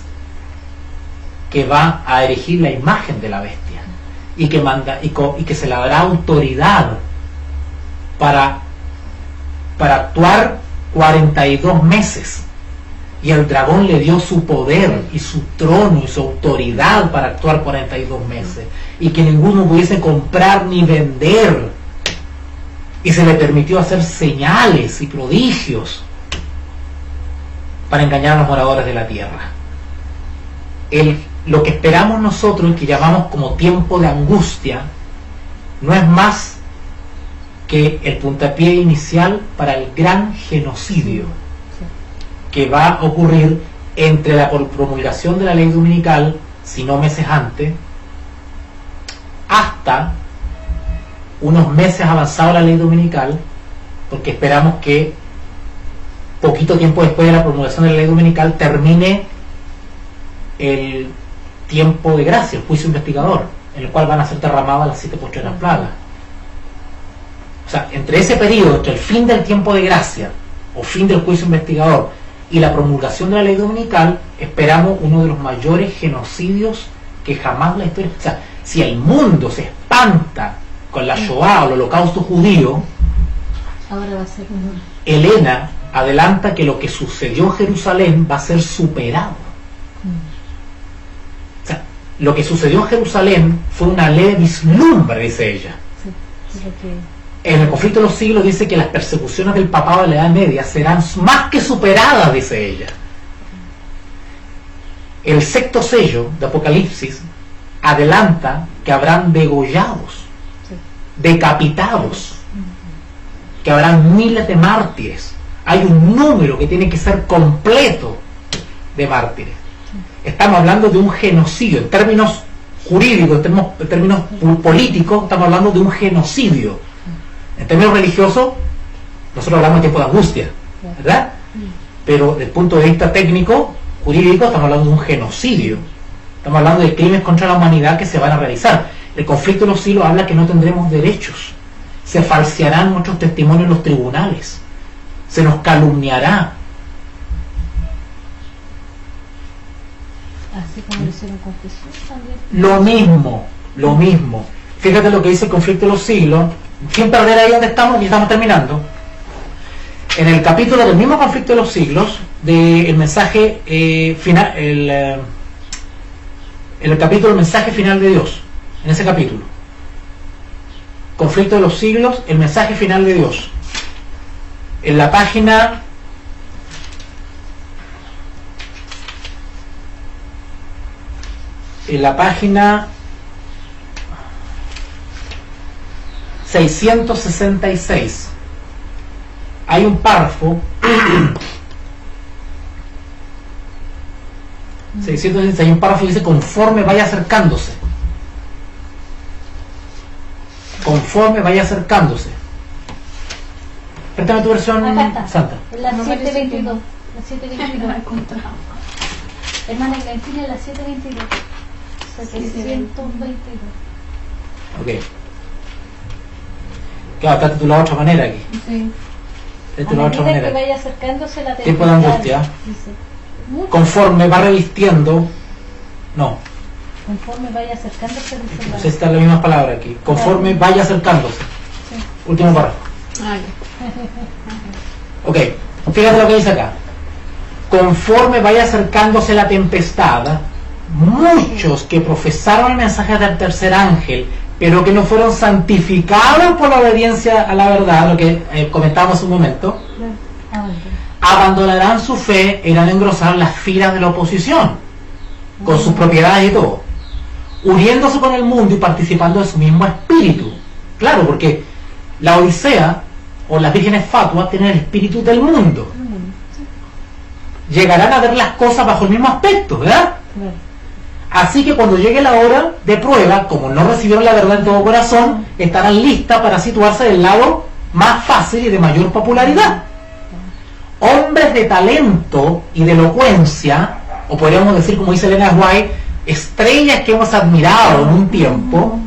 que va a erigir la imagen de la bestia y que manda y que se le dará autoridad para actuar 42 meses. Y el dragón le dio su poder y su trono y su autoridad para actuar 42 meses. Y que ninguno pudiese comprar ni vender. Y se le permitió hacer señales y prodigios para engañar a los moradores de la tierra. Lo que esperamos nosotros y que llamamos como tiempo de angustia no es más que el puntapié inicial para el gran genocidio que va a ocurrir entre la promulgación de la ley dominical, si no meses antes, hasta unos meses avanzado la ley dominical, porque esperamos que poquito tiempo después de la promulgación de la ley dominical termine el tiempo de gracia, el juicio investigador, en el cual van a ser derramadas las 7 postreras plagas. O sea, entre ese periodo, entre el fin del tiempo de gracia o fin del juicio investigador y la promulgación de la ley dominical, esperamos uno de los mayores genocidios que jamás la historia... O sea, si el mundo se espanta con la Shoah o el holocausto judío, Ahora va a ser un... Elena adelanta que lo que sucedió en Jerusalén va a ser superado. O sea, lo que sucedió en Jerusalén fue una leve vislumbre, dice ella. Sí, es lo que... En el conflicto de los siglos dice que las persecuciones del papado de la Edad Media serán más que superadas, dice ella. El sexto sello de Apocalipsis adelanta que habrán degollados decapitados, que habrán miles de mártires. Hay un número que tiene que ser completo de mártires. Estamos hablando de un genocidio. En términos jurídicos, en términos políticos, estamos hablando de un genocidio. En términos religiosos, nosotros hablamos de tiempo de angustia, ¿verdad? Pero desde el punto de vista técnico, jurídico, estamos hablando de un genocidio. Estamos hablando de crímenes contra la humanidad que se van a realizar. El conflicto de los siglos habla que no tendremos derechos. Se falsearán nuestros testimonios en los tribunales. Se nos calumniará. Así como lo hicieron con Jesús también. Lo mismo. Fíjate lo que dice el conflicto de los siglos, sin perder ahí donde estamos, y estamos terminando. En el capítulo del mismo conflicto de los siglos, del mensaje final, en el capítulo del mensaje final de Dios, en ese capítulo, conflicto de los siglos, el mensaje final de Dios, en la página 666 hay un párrafo 666, hay un párrafo que dice conforme vaya acercándose, préstame tu versión. Acá está. Santa. La No parece 722. que La 722. la he encontrado. Hermana Clantina, la 722. 722. Ok. Claro, está titulado de otra manera aquí. Sí. Está A titulado de otra medida que manera. vaya acercándose la Tiempo de angustia. Dice, mucho. Conforme va revistiendo. No, Conforme vaya acercándose, dice no la- sé si están las mismas palabras aquí. Conforme vaya acercándose. Sí. Último párrafo. Ah, ya. Ok, fíjate lo que dice acá. Conforme vaya acercándose la tempestad, muchos que profesaron el mensaje del tercer ángel, pero que no fueron santificados por la obediencia a la verdad, lo que comentábamos hace un momento, abandonarán su fe e irán a engrosar las filas de la oposición, con sus propiedades y todo, uniéndose con el mundo y participando de su mismo espíritu. Claro, porque la Odisea o las vírgenes fatuas tienen el espíritu del mundo. Llegarán a ver las cosas bajo el mismo aspecto, ¿verdad? Así que cuando llegue la hora de prueba, como no recibieron la verdad en todo corazón, estarán listas para situarse del lado más fácil y de mayor popularidad. Hombres de talento y de elocuencia, o podríamos decir, como dice Elena White, estrellas que hemos admirado en un tiempo,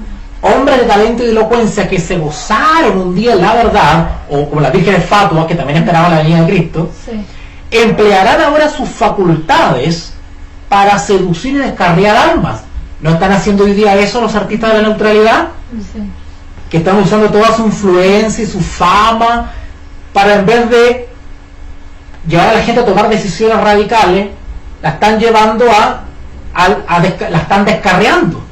hombres de talento y de elocuencia que se gozaron un día en la verdad, o como las vírgenes fatuas que también esperaban la venida de Cristo, Sí. emplearán ahora sus facultades para seducir y descarriar almas. ¿No están haciendo hoy día eso los artistas de la neutralidad? Sí. Que están usando toda su influencia y su fama para, en vez de llevar a la gente a tomar decisiones radicales, la están llevando la están descarriando.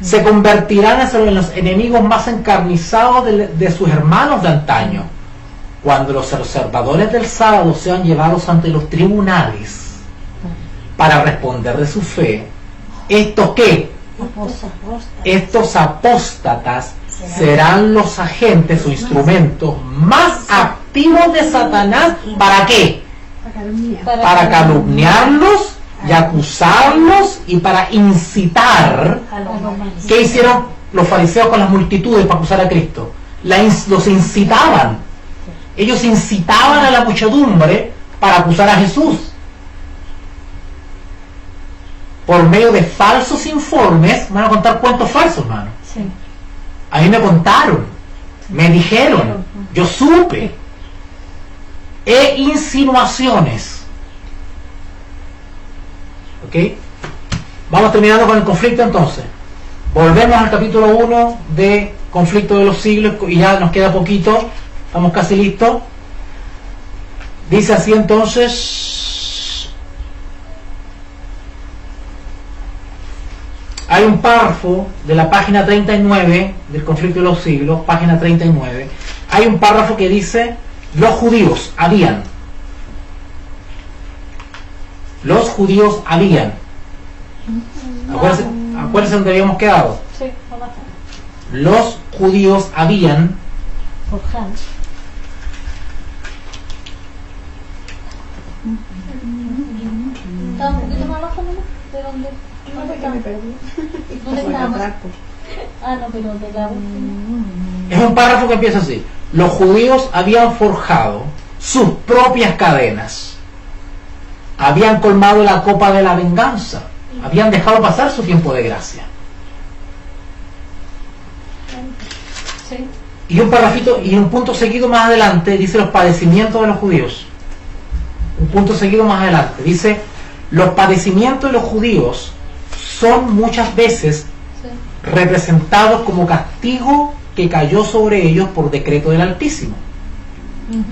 Se convertirán en los enemigos más encarnizados de sus hermanos de antaño. Cuando los observadores del sábado sean llevados ante los tribunales para responder de su fe, ¿estos qué? Estos apóstatas serán los agentes o instrumentos más activos de Satanás. ¿Para qué? Para calumniarlos y acusarlos y para incitar. ¿Qué hicieron los fariseos con las multitudes para acusar a Cristo? Los incitaban. Ellos incitaban a la muchedumbre para acusar a Jesús. Por medio de falsos informes, van a contar cuentos falsos, hermano. Sí. A mí me contaron, me dijeron, yo supe. E insinuaciones. ¿Ok? Vamos terminando con el conflicto entonces. Volvemos al capítulo 1 de Conflicto de los Siglos y ya nos queda poquito, estamos casi listos. Dice así entonces, hay un párrafo de la página 39 del Conflicto de los Siglos, página 39, hay un párrafo que dice: los judíos habían. Los judíos habían. Acuérdense donde habíamos quedado. Sí, vamos a Los judíos habían Forjado. Estaba un poquito más abajo, ¿no? ¿De dónde? No, porque me perdí. ¿Dónde Bueno, estábamos? trapo. Ah, no, pero de la última. es un párrafo que empieza así: los judíos habían forjado sus propias cadenas, habían colmado la copa de la venganza, habían dejado pasar su tiempo de gracia. Sí. Y un parrafito y un punto seguido más adelante dice los padecimientos de los judíos. Un punto seguido más adelante dice: los padecimientos de los judíos son muchas veces Sí. representados como castigo que cayó sobre ellos por decreto del Altísimo. Ujú.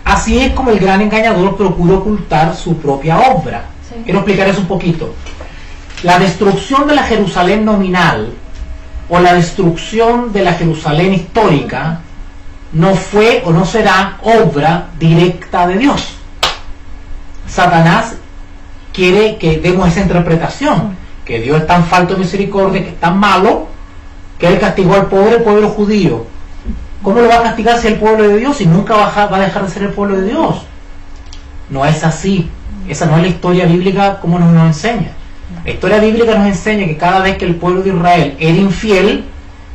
Así es como el gran engañador procura ocultar su propia obra. Sí. Quiero explicar eso un poquito. La destrucción de la Jerusalén nominal o la destrucción de la Jerusalén histórica no fue o no será obra directa de Dios. Satanás quiere que demos esa interpretación, que Dios es tan falto de misericordia, que es tan malo, que Él castigó al pobre pueblo judío. ¿Cómo lo va a castigar si es el pueblo de Dios y nunca va a dejar de ser el pueblo de Dios? No es así. Esa no es la historia bíblica como nos enseña. La historia bíblica nos enseña que cada vez que el pueblo de Israel era infiel,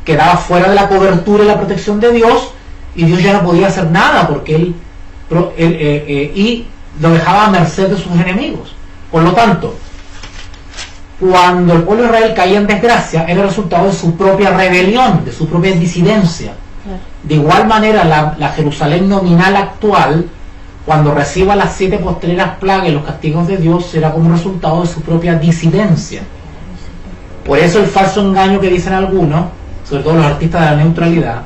quedaba fuera de la cobertura y la protección de Dios, y Dios ya no podía hacer nada porque él y lo dejaba a merced de sus enemigos. Por lo tanto, cuando el pueblo de Israel caía en desgracia, era el resultado de su propia rebelión, de su propia disidencia. Claro. De igual manera, la Jerusalén nominal actual, cuando reciba las 7 postreras plagas y los castigos de Dios, será como resultado de su propia disidencia. Por eso el falso engaño que dicen algunos, sobre todo los artistas de la neutralidad,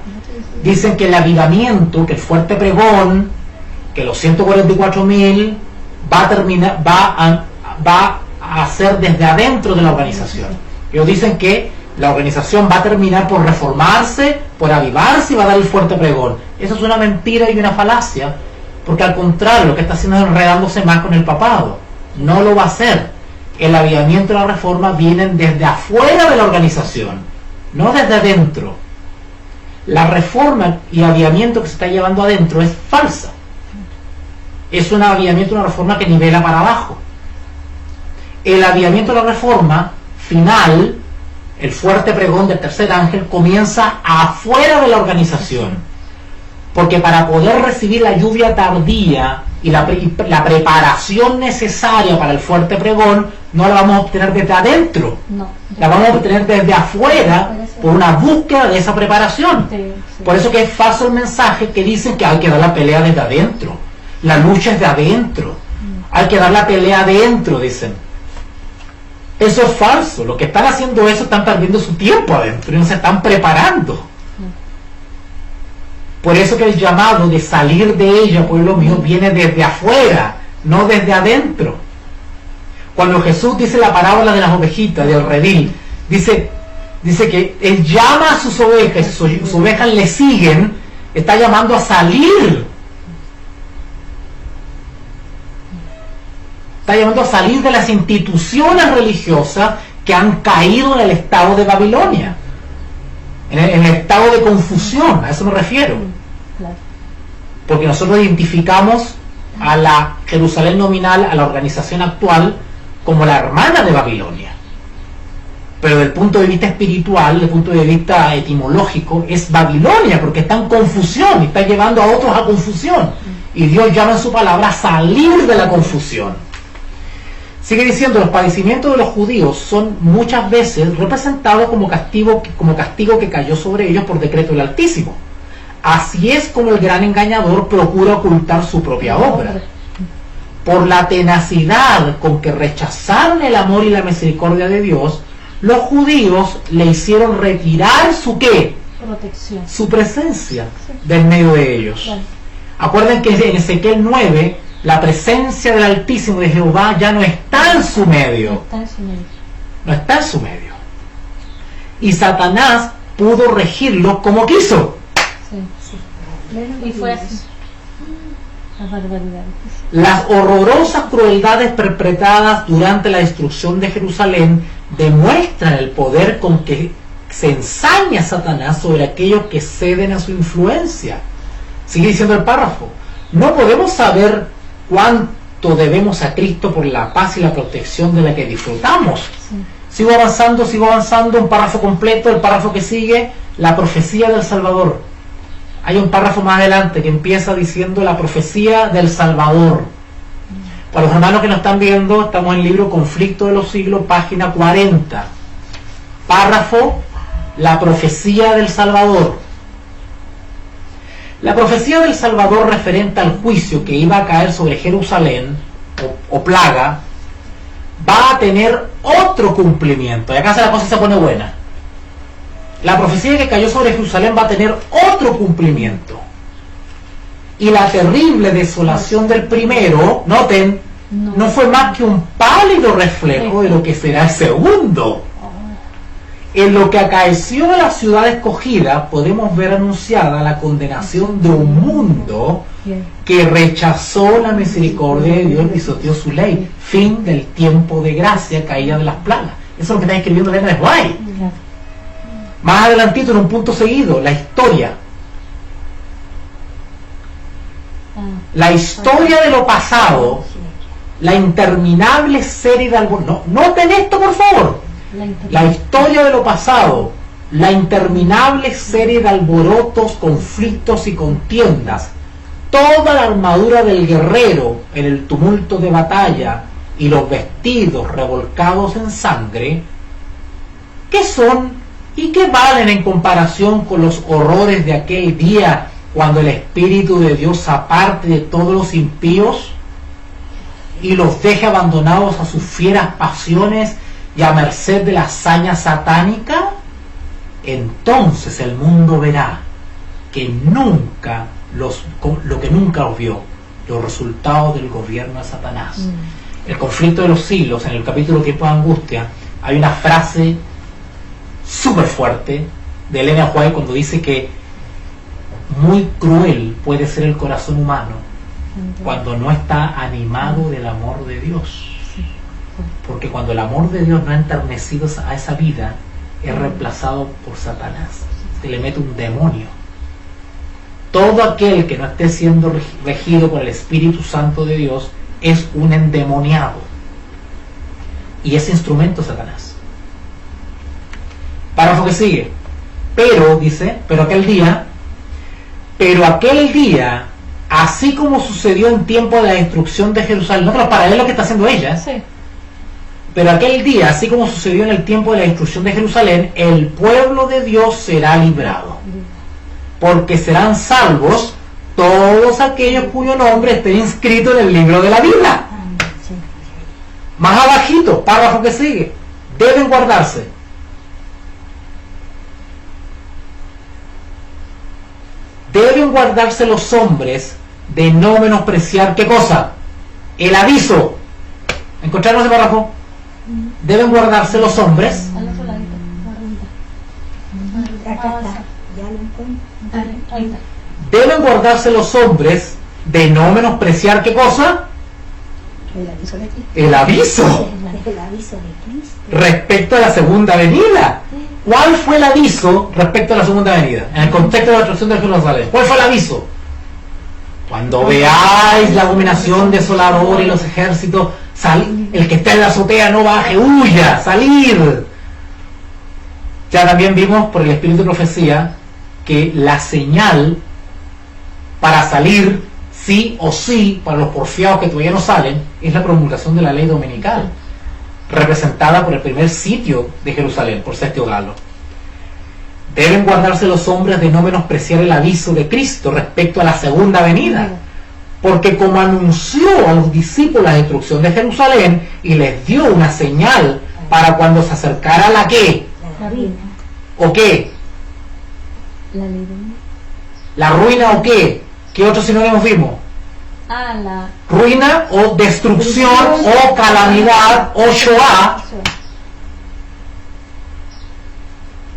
dicen que el avivamiento, que el fuerte pregón, que los 144.000 va a ser desde adentro de la organización. Ellos dicen que la organización va a terminar por reformarse, por avivarse y va a dar el fuerte pregón. Eso es una mentira y una falacia, porque al contrario, lo que está haciendo es enredándose más con el papado. No lo va a hacer. El avivamiento y la reforma vienen desde afuera de la organización, no desde adentro. La reforma y avivamiento que se está llevando adentro es falsa. Es un avivamiento y una reforma que nivela para abajo. El avivamiento y la reforma final, el fuerte pregón del tercer ángel, comienza afuera de la organización, porque para poder recibir la lluvia tardía y la preparación necesaria para el fuerte pregón no la vamos a obtener desde adentro, No. la vamos a obtener desde afuera por una búsqueda de esa preparación. Sí, sí. Por eso que es falso el mensaje que dicen que hay que dar la pelea desde adentro, la lucha es de adentro, hay que dar la pelea adentro, dicen. Eso es falso. Los que están haciendo eso están perdiendo su tiempo adentro y no se están preparando. Por eso que el llamado de salir de ella, pueblo mío, viene desde afuera, no desde adentro. Cuando Jesús dice la parábola de las ovejitas, del redil, dice que Él llama a sus ovejas y sus ovejas le siguen, está llamando a salir. Está llamando a salir de las instituciones religiosas que han caído en el estado de Babilonia, en el estado de confusión. A eso me refiero. Claro. Porque nosotros identificamos a la Jerusalén nominal, a la organización actual, como la hermana de Babilonia. Pero desde el punto de vista espiritual, desde el punto de vista etimológico, es Babilonia, porque está en confusión y está llevando a otros a confusión. Y Dios llama en su palabra a salir de la confusión. Sigue diciendo: los padecimientos de los judíos son muchas veces representados como castigo que cayó sobre ellos por decreto del Altísimo. Así es como el gran engañador procura ocultar su propia obra. Por la tenacidad con que rechazaron el amor y la misericordia de Dios, los judíos le hicieron retirar su ¿qué? Protección. Su presencia del medio de ellos. Claro. Acuerden que en Ezequiel 9, la presencia del Altísimo de Jehová ya no está en su medio. Está en su medio. No está en su medio. Y Satanás pudo regirlo como quiso. Sí, sí. Y fue así. Las barbaridades. Las horrorosas crueldades perpetradas durante la destrucción de Jerusalén demuestran el poder con que se ensaña Satanás sobre aquellos que ceden a su influencia. Sigue diciendo el párrafo: no podemos saber cuánto debemos a Cristo por la paz y la protección de la que disfrutamos. Sí. Sigo avanzando, un párrafo completo, el párrafo que sigue, la profecía del Salvador. Hay un párrafo más adelante que empieza diciendo la profecía del Salvador. Para los hermanos que nos están viendo, estamos en el libro Conflicto de los Siglos, página 40. Párrafo, la profecía del Salvador. La profecía del Salvador referente al juicio que iba a caer sobre Jerusalén, o plaga, va a tener otro cumplimiento. Y acá la cosa se pone buena. La profecía que cayó sobre Jerusalén va a tener otro cumplimiento. Y la terrible desolación del primero, noten, no fue más que un pálido reflejo de lo que será el segundo. En lo que acaeció a la ciudad escogida, podemos ver anunciada la condenación de un mundo que rechazó la misericordia de Dios y pisoteó su ley. Fin del tiempo de gracia, caída de las plagas. Eso es lo que está escribiendo Elena de White. Más adelantito, en un punto seguido, la historia. La historia de lo pasado, la interminable serie de alborotos. No, noten esto, por favor. La historia de lo pasado, la interminable serie de alborotos, conflictos y contiendas, toda la armadura del guerrero en el tumulto de batalla y los vestidos revolcados en sangre, ¿qué son y qué valen en comparación con los horrores de aquel día cuando el Espíritu de Dios aparte de todos los impíos y los deje abandonados a sus fieras pasiones y a merced de la hazaña satánica? Entonces el mundo verá que nunca lo que nunca os vio, los resultados del gobierno de Satanás. El conflicto de los siglos, en el capítulo Tiempo de Angustia, hay una frase súper fuerte de Elena White cuando dice que muy cruel puede ser el corazón humano cuando no está animado del amor de Dios. Porque cuando el amor de Dios no ha enternecido a esa vida, es reemplazado por Satanás. Se le mete un demonio. Todo aquel que no esté siendo regido por el Espíritu Santo de Dios es un endemoniado. Y es instrumento Satanás. Párrafo que sigue. Pero, dice, pero aquel día, así como sucedió en tiempo de la destrucción de Jerusalén, no te lo paralelo que está haciendo ella. Sí. Pero aquel día, así como sucedió en el tiempo de la destrucción de Jerusalén, el pueblo de Dios será librado. Porque serán salvos todos aquellos cuyo nombre esté inscrito en el libro de la vida. Más abajito, párrafo que sigue. Deben guardarse. Deben guardarse los hombres de no menospreciar, ¿qué cosa? El aviso. ¿Encontraron ese párrafo? Deben guardarse los hombres. Al otro ladito, arribita. Acá está, ya lo encuentro. Ahí está. Deben guardarse los hombres de no menospreciar, ¿qué cosa? El aviso de Cristo. El aviso El aviso de Cristo. respecto a la segunda venida. ¿Cuál fue el aviso respecto a la segunda venida? En el contexto de la destrucción de Jerusalén, ¿cuál fue el aviso? Cuando veáis la abominación desoladora y los ejércitos, el que está en la azotea no baje, huya, salir. Ya también vimos por el espíritu de profecía que la señal para salir, sí o sí, para los porfiados que todavía no salen, es la promulgación de la ley dominical, representada por el primer sitio de Jerusalén, por Sestio Galo. Deben guardarse los hombres de no menospreciar el aviso de Cristo respecto a la segunda venida, porque como anunció a los discípulos la destrucción de Jerusalén y les dio una señal para cuando se acercara la ¿qué? La ruina. ¿O qué? La ley de ¿La ruina o qué? ¿Qué otros sinónimos vimos? La Ruina o destrucción o calamidad o Shoah.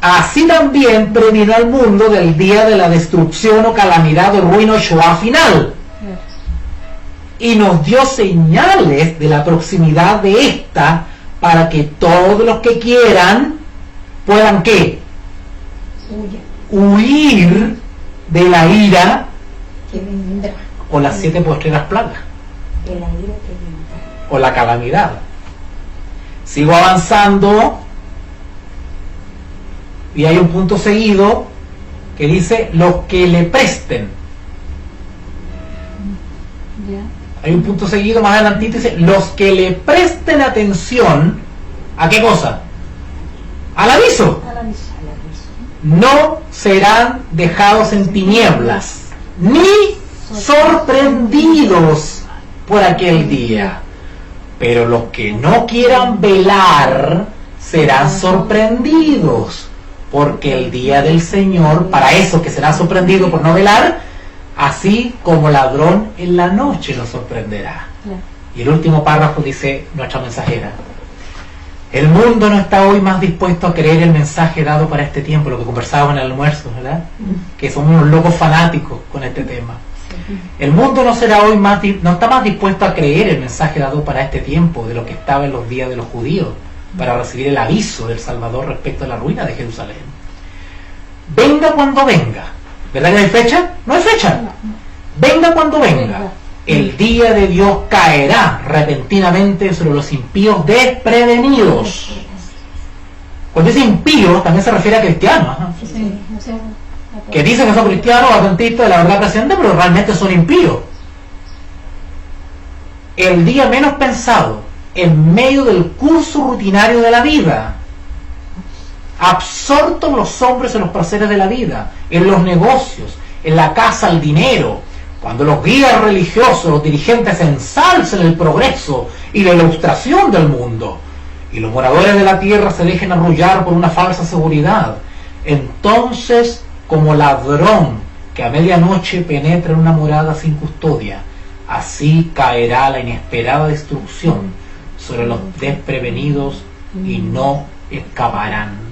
Así también previno al mundo del día de la destrucción o calamidad o ruina o Shoah final. Y nos dio señales de la proximidad de esta para que todos los que quieran puedan ¿qué? huir de la ira Que vendrá. o las 7 postreras plagas De la ira que vendrá. o la calamidad. Sigo avanzando y hay un punto seguido que dice los que le presten. Ya. Hay un punto seguido más adelantito, dice los que le presten atención. ¿A qué cosa? Al aviso. A la vista. No serán dejados en tinieblas ni sorprendidos por aquel día, pero los que no quieran velar serán sorprendidos, porque el día del Señor, para esos que serán sorprendidos por no velar, así como ladrón en la noche los sorprenderá. Claro. Y el último párrafo dice nuestra mensajera: el mundo no está hoy más dispuesto a creer el mensaje dado para este tiempo, lo que conversábamos en el almuerzo, ¿verdad? Que somos unos locos fanáticos con este tema. El mundo no será hoy no está más dispuesto a creer el mensaje dado para este tiempo de lo que estaba en los días de los judíos, para recibir el aviso del Salvador respecto a la ruina de Jerusalén. Venga cuando venga. ¿Verdad que no hay fecha? No hay fecha. Venga cuando venga. El día de Dios caerá repentinamente sobre los impíos desprevenidos. Cuando dice impíos también se refiere a cristianos, ¿no? Sí, o sea, Que dicen que son cristianos o adventistas de la verdad presente, pero realmente son impíos. El día menos pensado, en medio del curso rutinario de la vida, absortos los hombres en los placeres de la vida, en los negocios, en la casa, el dinero, cuando los guías religiosos, los dirigentes ensalcen el progreso y la ilustración del mundo, y los moradores de la tierra se dejen arrullar por una falsa seguridad, entonces, como ladrón que a medianoche penetra en una morada sin custodia, así caerá la inesperada destrucción sobre los desprevenidos y no escaparán.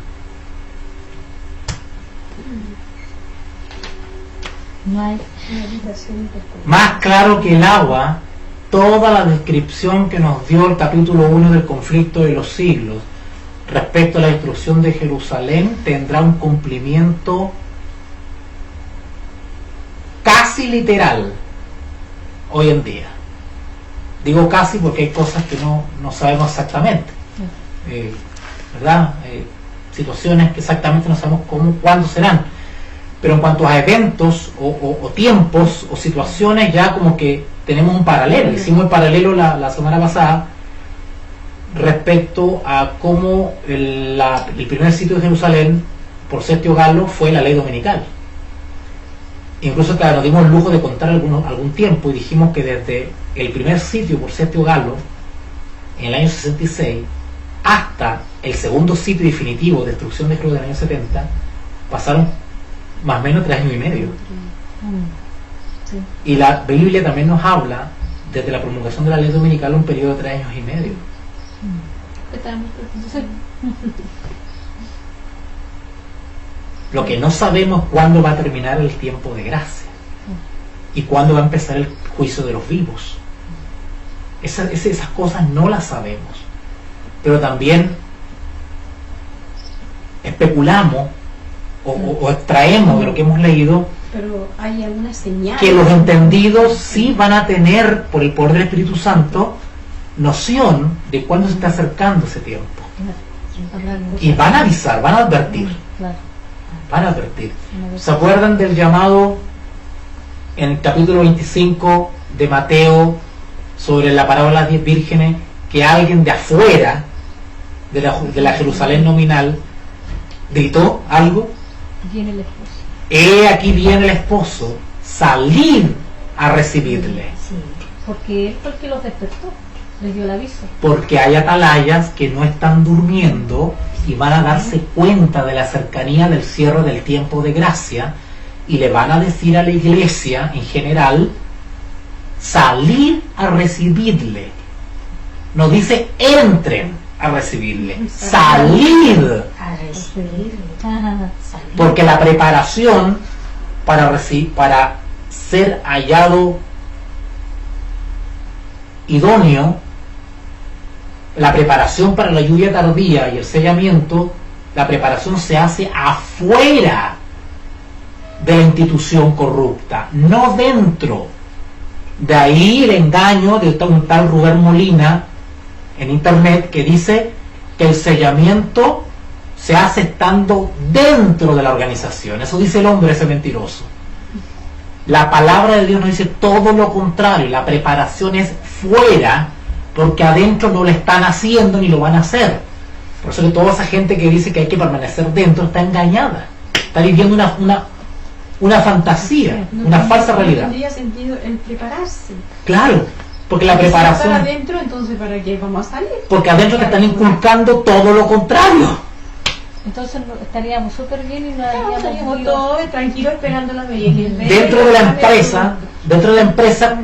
no hay. Más claro que el agua, toda la descripción que nos dio el capítulo 1 del conflicto de los siglos respecto a la destrucción de Jerusalén tendrá un cumplimiento casi literal hoy en día. Digo casi porque hay cosas que no sabemos exactamente, ¿verdad? Situaciones que exactamente no sabemos cómo, cuándo serán. Pero en cuanto a eventos o tiempos o situaciones, ya como que tenemos un paralelo. Hicimos el paralelo la semana pasada respecto a cómo el primer sitio de Jerusalén por Sergio Galo fue la ley dominical. Incluso claro, nos dimos el lujo de contar algún tiempo y dijimos que desde el primer sitio por Sergio Galo en el año 66 hasta el segundo sitio definitivo de destrucción de Jerusalén en el año 70 pasaron más o menos 3 años y medio. Sí. Y la Biblia también nos habla desde la promulgación de la ley dominical un periodo de 3 años y medio. Sí. Lo que no sabemos es cuándo va a terminar el tiempo de gracia y cuándo va a empezar el juicio de los vivos. Esas cosas no las sabemos, pero también especulamos o extraemos de lo que hemos leído Pero hay algunas señales. que los entendidos sí van a tener, por el poder del Espíritu Santo, noción de cuándo se está acercando ese tiempo. Y van a avisar, van a advertir. Claro. Van a advertir. ¿Se acuerdan del llamado en el capítulo 25 de Mateo sobre la parábola de las 10 vírgenes, que alguien de afuera de la Jerusalén nominal gritó algo? Viene el esposo. He aquí viene el esposo, salir a recibirle. Sí. Porque él fue el que los despertó, les dio el aviso. Porque hay atalayas que no están durmiendo y van a darse cuenta de la cercanía del cierre del tiempo de gracia y le van a decir a la iglesia en general, salir a recibirle. No dice entren a recibirle, salir. A recibir. Salir. Porque la preparación para ser hallado idóneo, la preparación para la lluvia tardía y el sellamiento La preparación se hace afuera de la institución corrupta, no dentro. De ahí el engaño de un tal Rubén Molina en internet que dice que el sellamiento se hace estando dentro de la organización. Eso dice el hombre, ese mentiroso. La palabra de Dios nos dice todo lo contrario. La preparación es fuera, porque adentro no lo están haciendo ni lo van a hacer. Por eso que toda esa gente que dice que hay que permanecer dentro está engañada, está viviendo una fantasía, una falsa realidad. No tendría sentido el prepararse. Claro, porque la Si preparación... estar adentro, entonces ¿para qué vamos a salir? Porque adentro te están inculcando todo lo contrario. Entonces estaríamos súper bien y no Estaríamos haríamos todos tranquilos esperando la media. Dentro de la empresa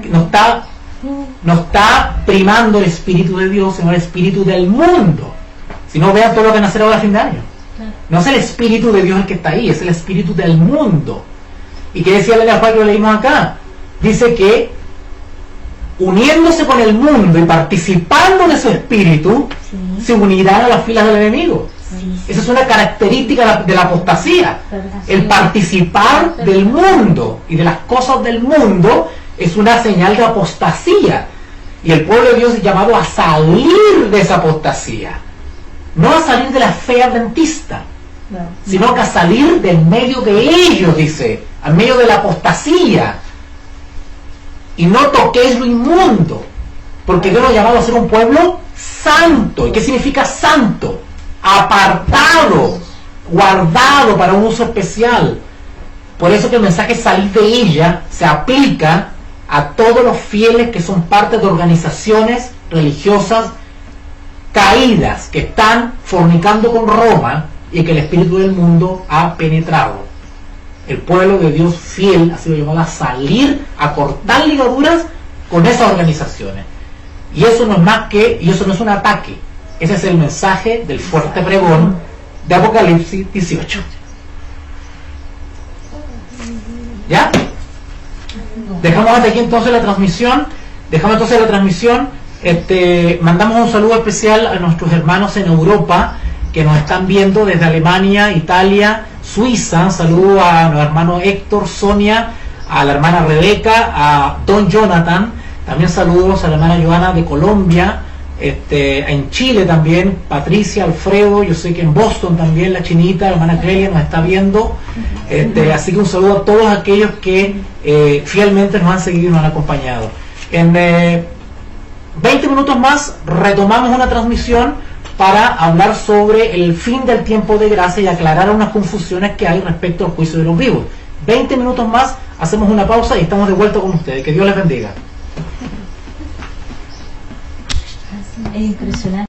no está primando el Espíritu de Dios, sino el Espíritu del mundo. Si no, vean todo lo que van a hacer ahora a fin de año. No es el Espíritu de Dios el que está ahí, es el Espíritu del mundo. ¿Y qué decía Elena Juárez que lo leímos acá? Dice que uniéndose con el mundo y participando de su espíritu, se unirán a las filas del enemigo. Esa es una característica de la apostasía. El participar del mundo y de las cosas del mundo es una señal de apostasía. Y el pueblo de Dios es llamado a salir de esa apostasía. No a salir de la fe adventista, sino que a salir del medio de ellos, dice, al medio de la apostasía. Y no toquéis lo inmundo, porque Dios nos ha llamado a ser un pueblo santo. ¿Y qué significa santo? Apartado, guardado para un uso especial. Por eso que el mensaje salir de ella se aplica a todos los fieles que son parte de organizaciones religiosas caídas, que están fornicando con Roma y que el espíritu del mundo ha penetrado. El pueblo de Dios fiel ha sido llamado a salir, a cortar ligaduras con esas organizaciones. Y eso no es más que, y eso no es un ataque. Ese es el mensaje del fuerte pregón de Apocalipsis 18. ¿Ya? Dejamos hasta aquí entonces la transmisión. Mandamos un saludo especial a nuestros hermanos en Europa que nos están viendo desde Alemania, Italia, Suiza. Saludo a nuestro hermano Héctor, Sonia, a la hermana Rebeca, a Don Jonathan. También saludos a la hermana Joana de Colombia, en Chile también, Patricia, Alfredo. Yo sé que en Boston también la chinita, la hermana Clelia nos está viendo. Así que un saludo a todos aquellos que fielmente nos han seguido y nos han acompañado. En 20 minutos más retomamos una transmisión para hablar sobre el fin del tiempo de gracia y aclarar unas confusiones que hay respecto al juicio de los vivos. 20 minutos más, hacemos una pausa y estamos de vuelta con ustedes. Que Dios les bendiga. Es impresionante.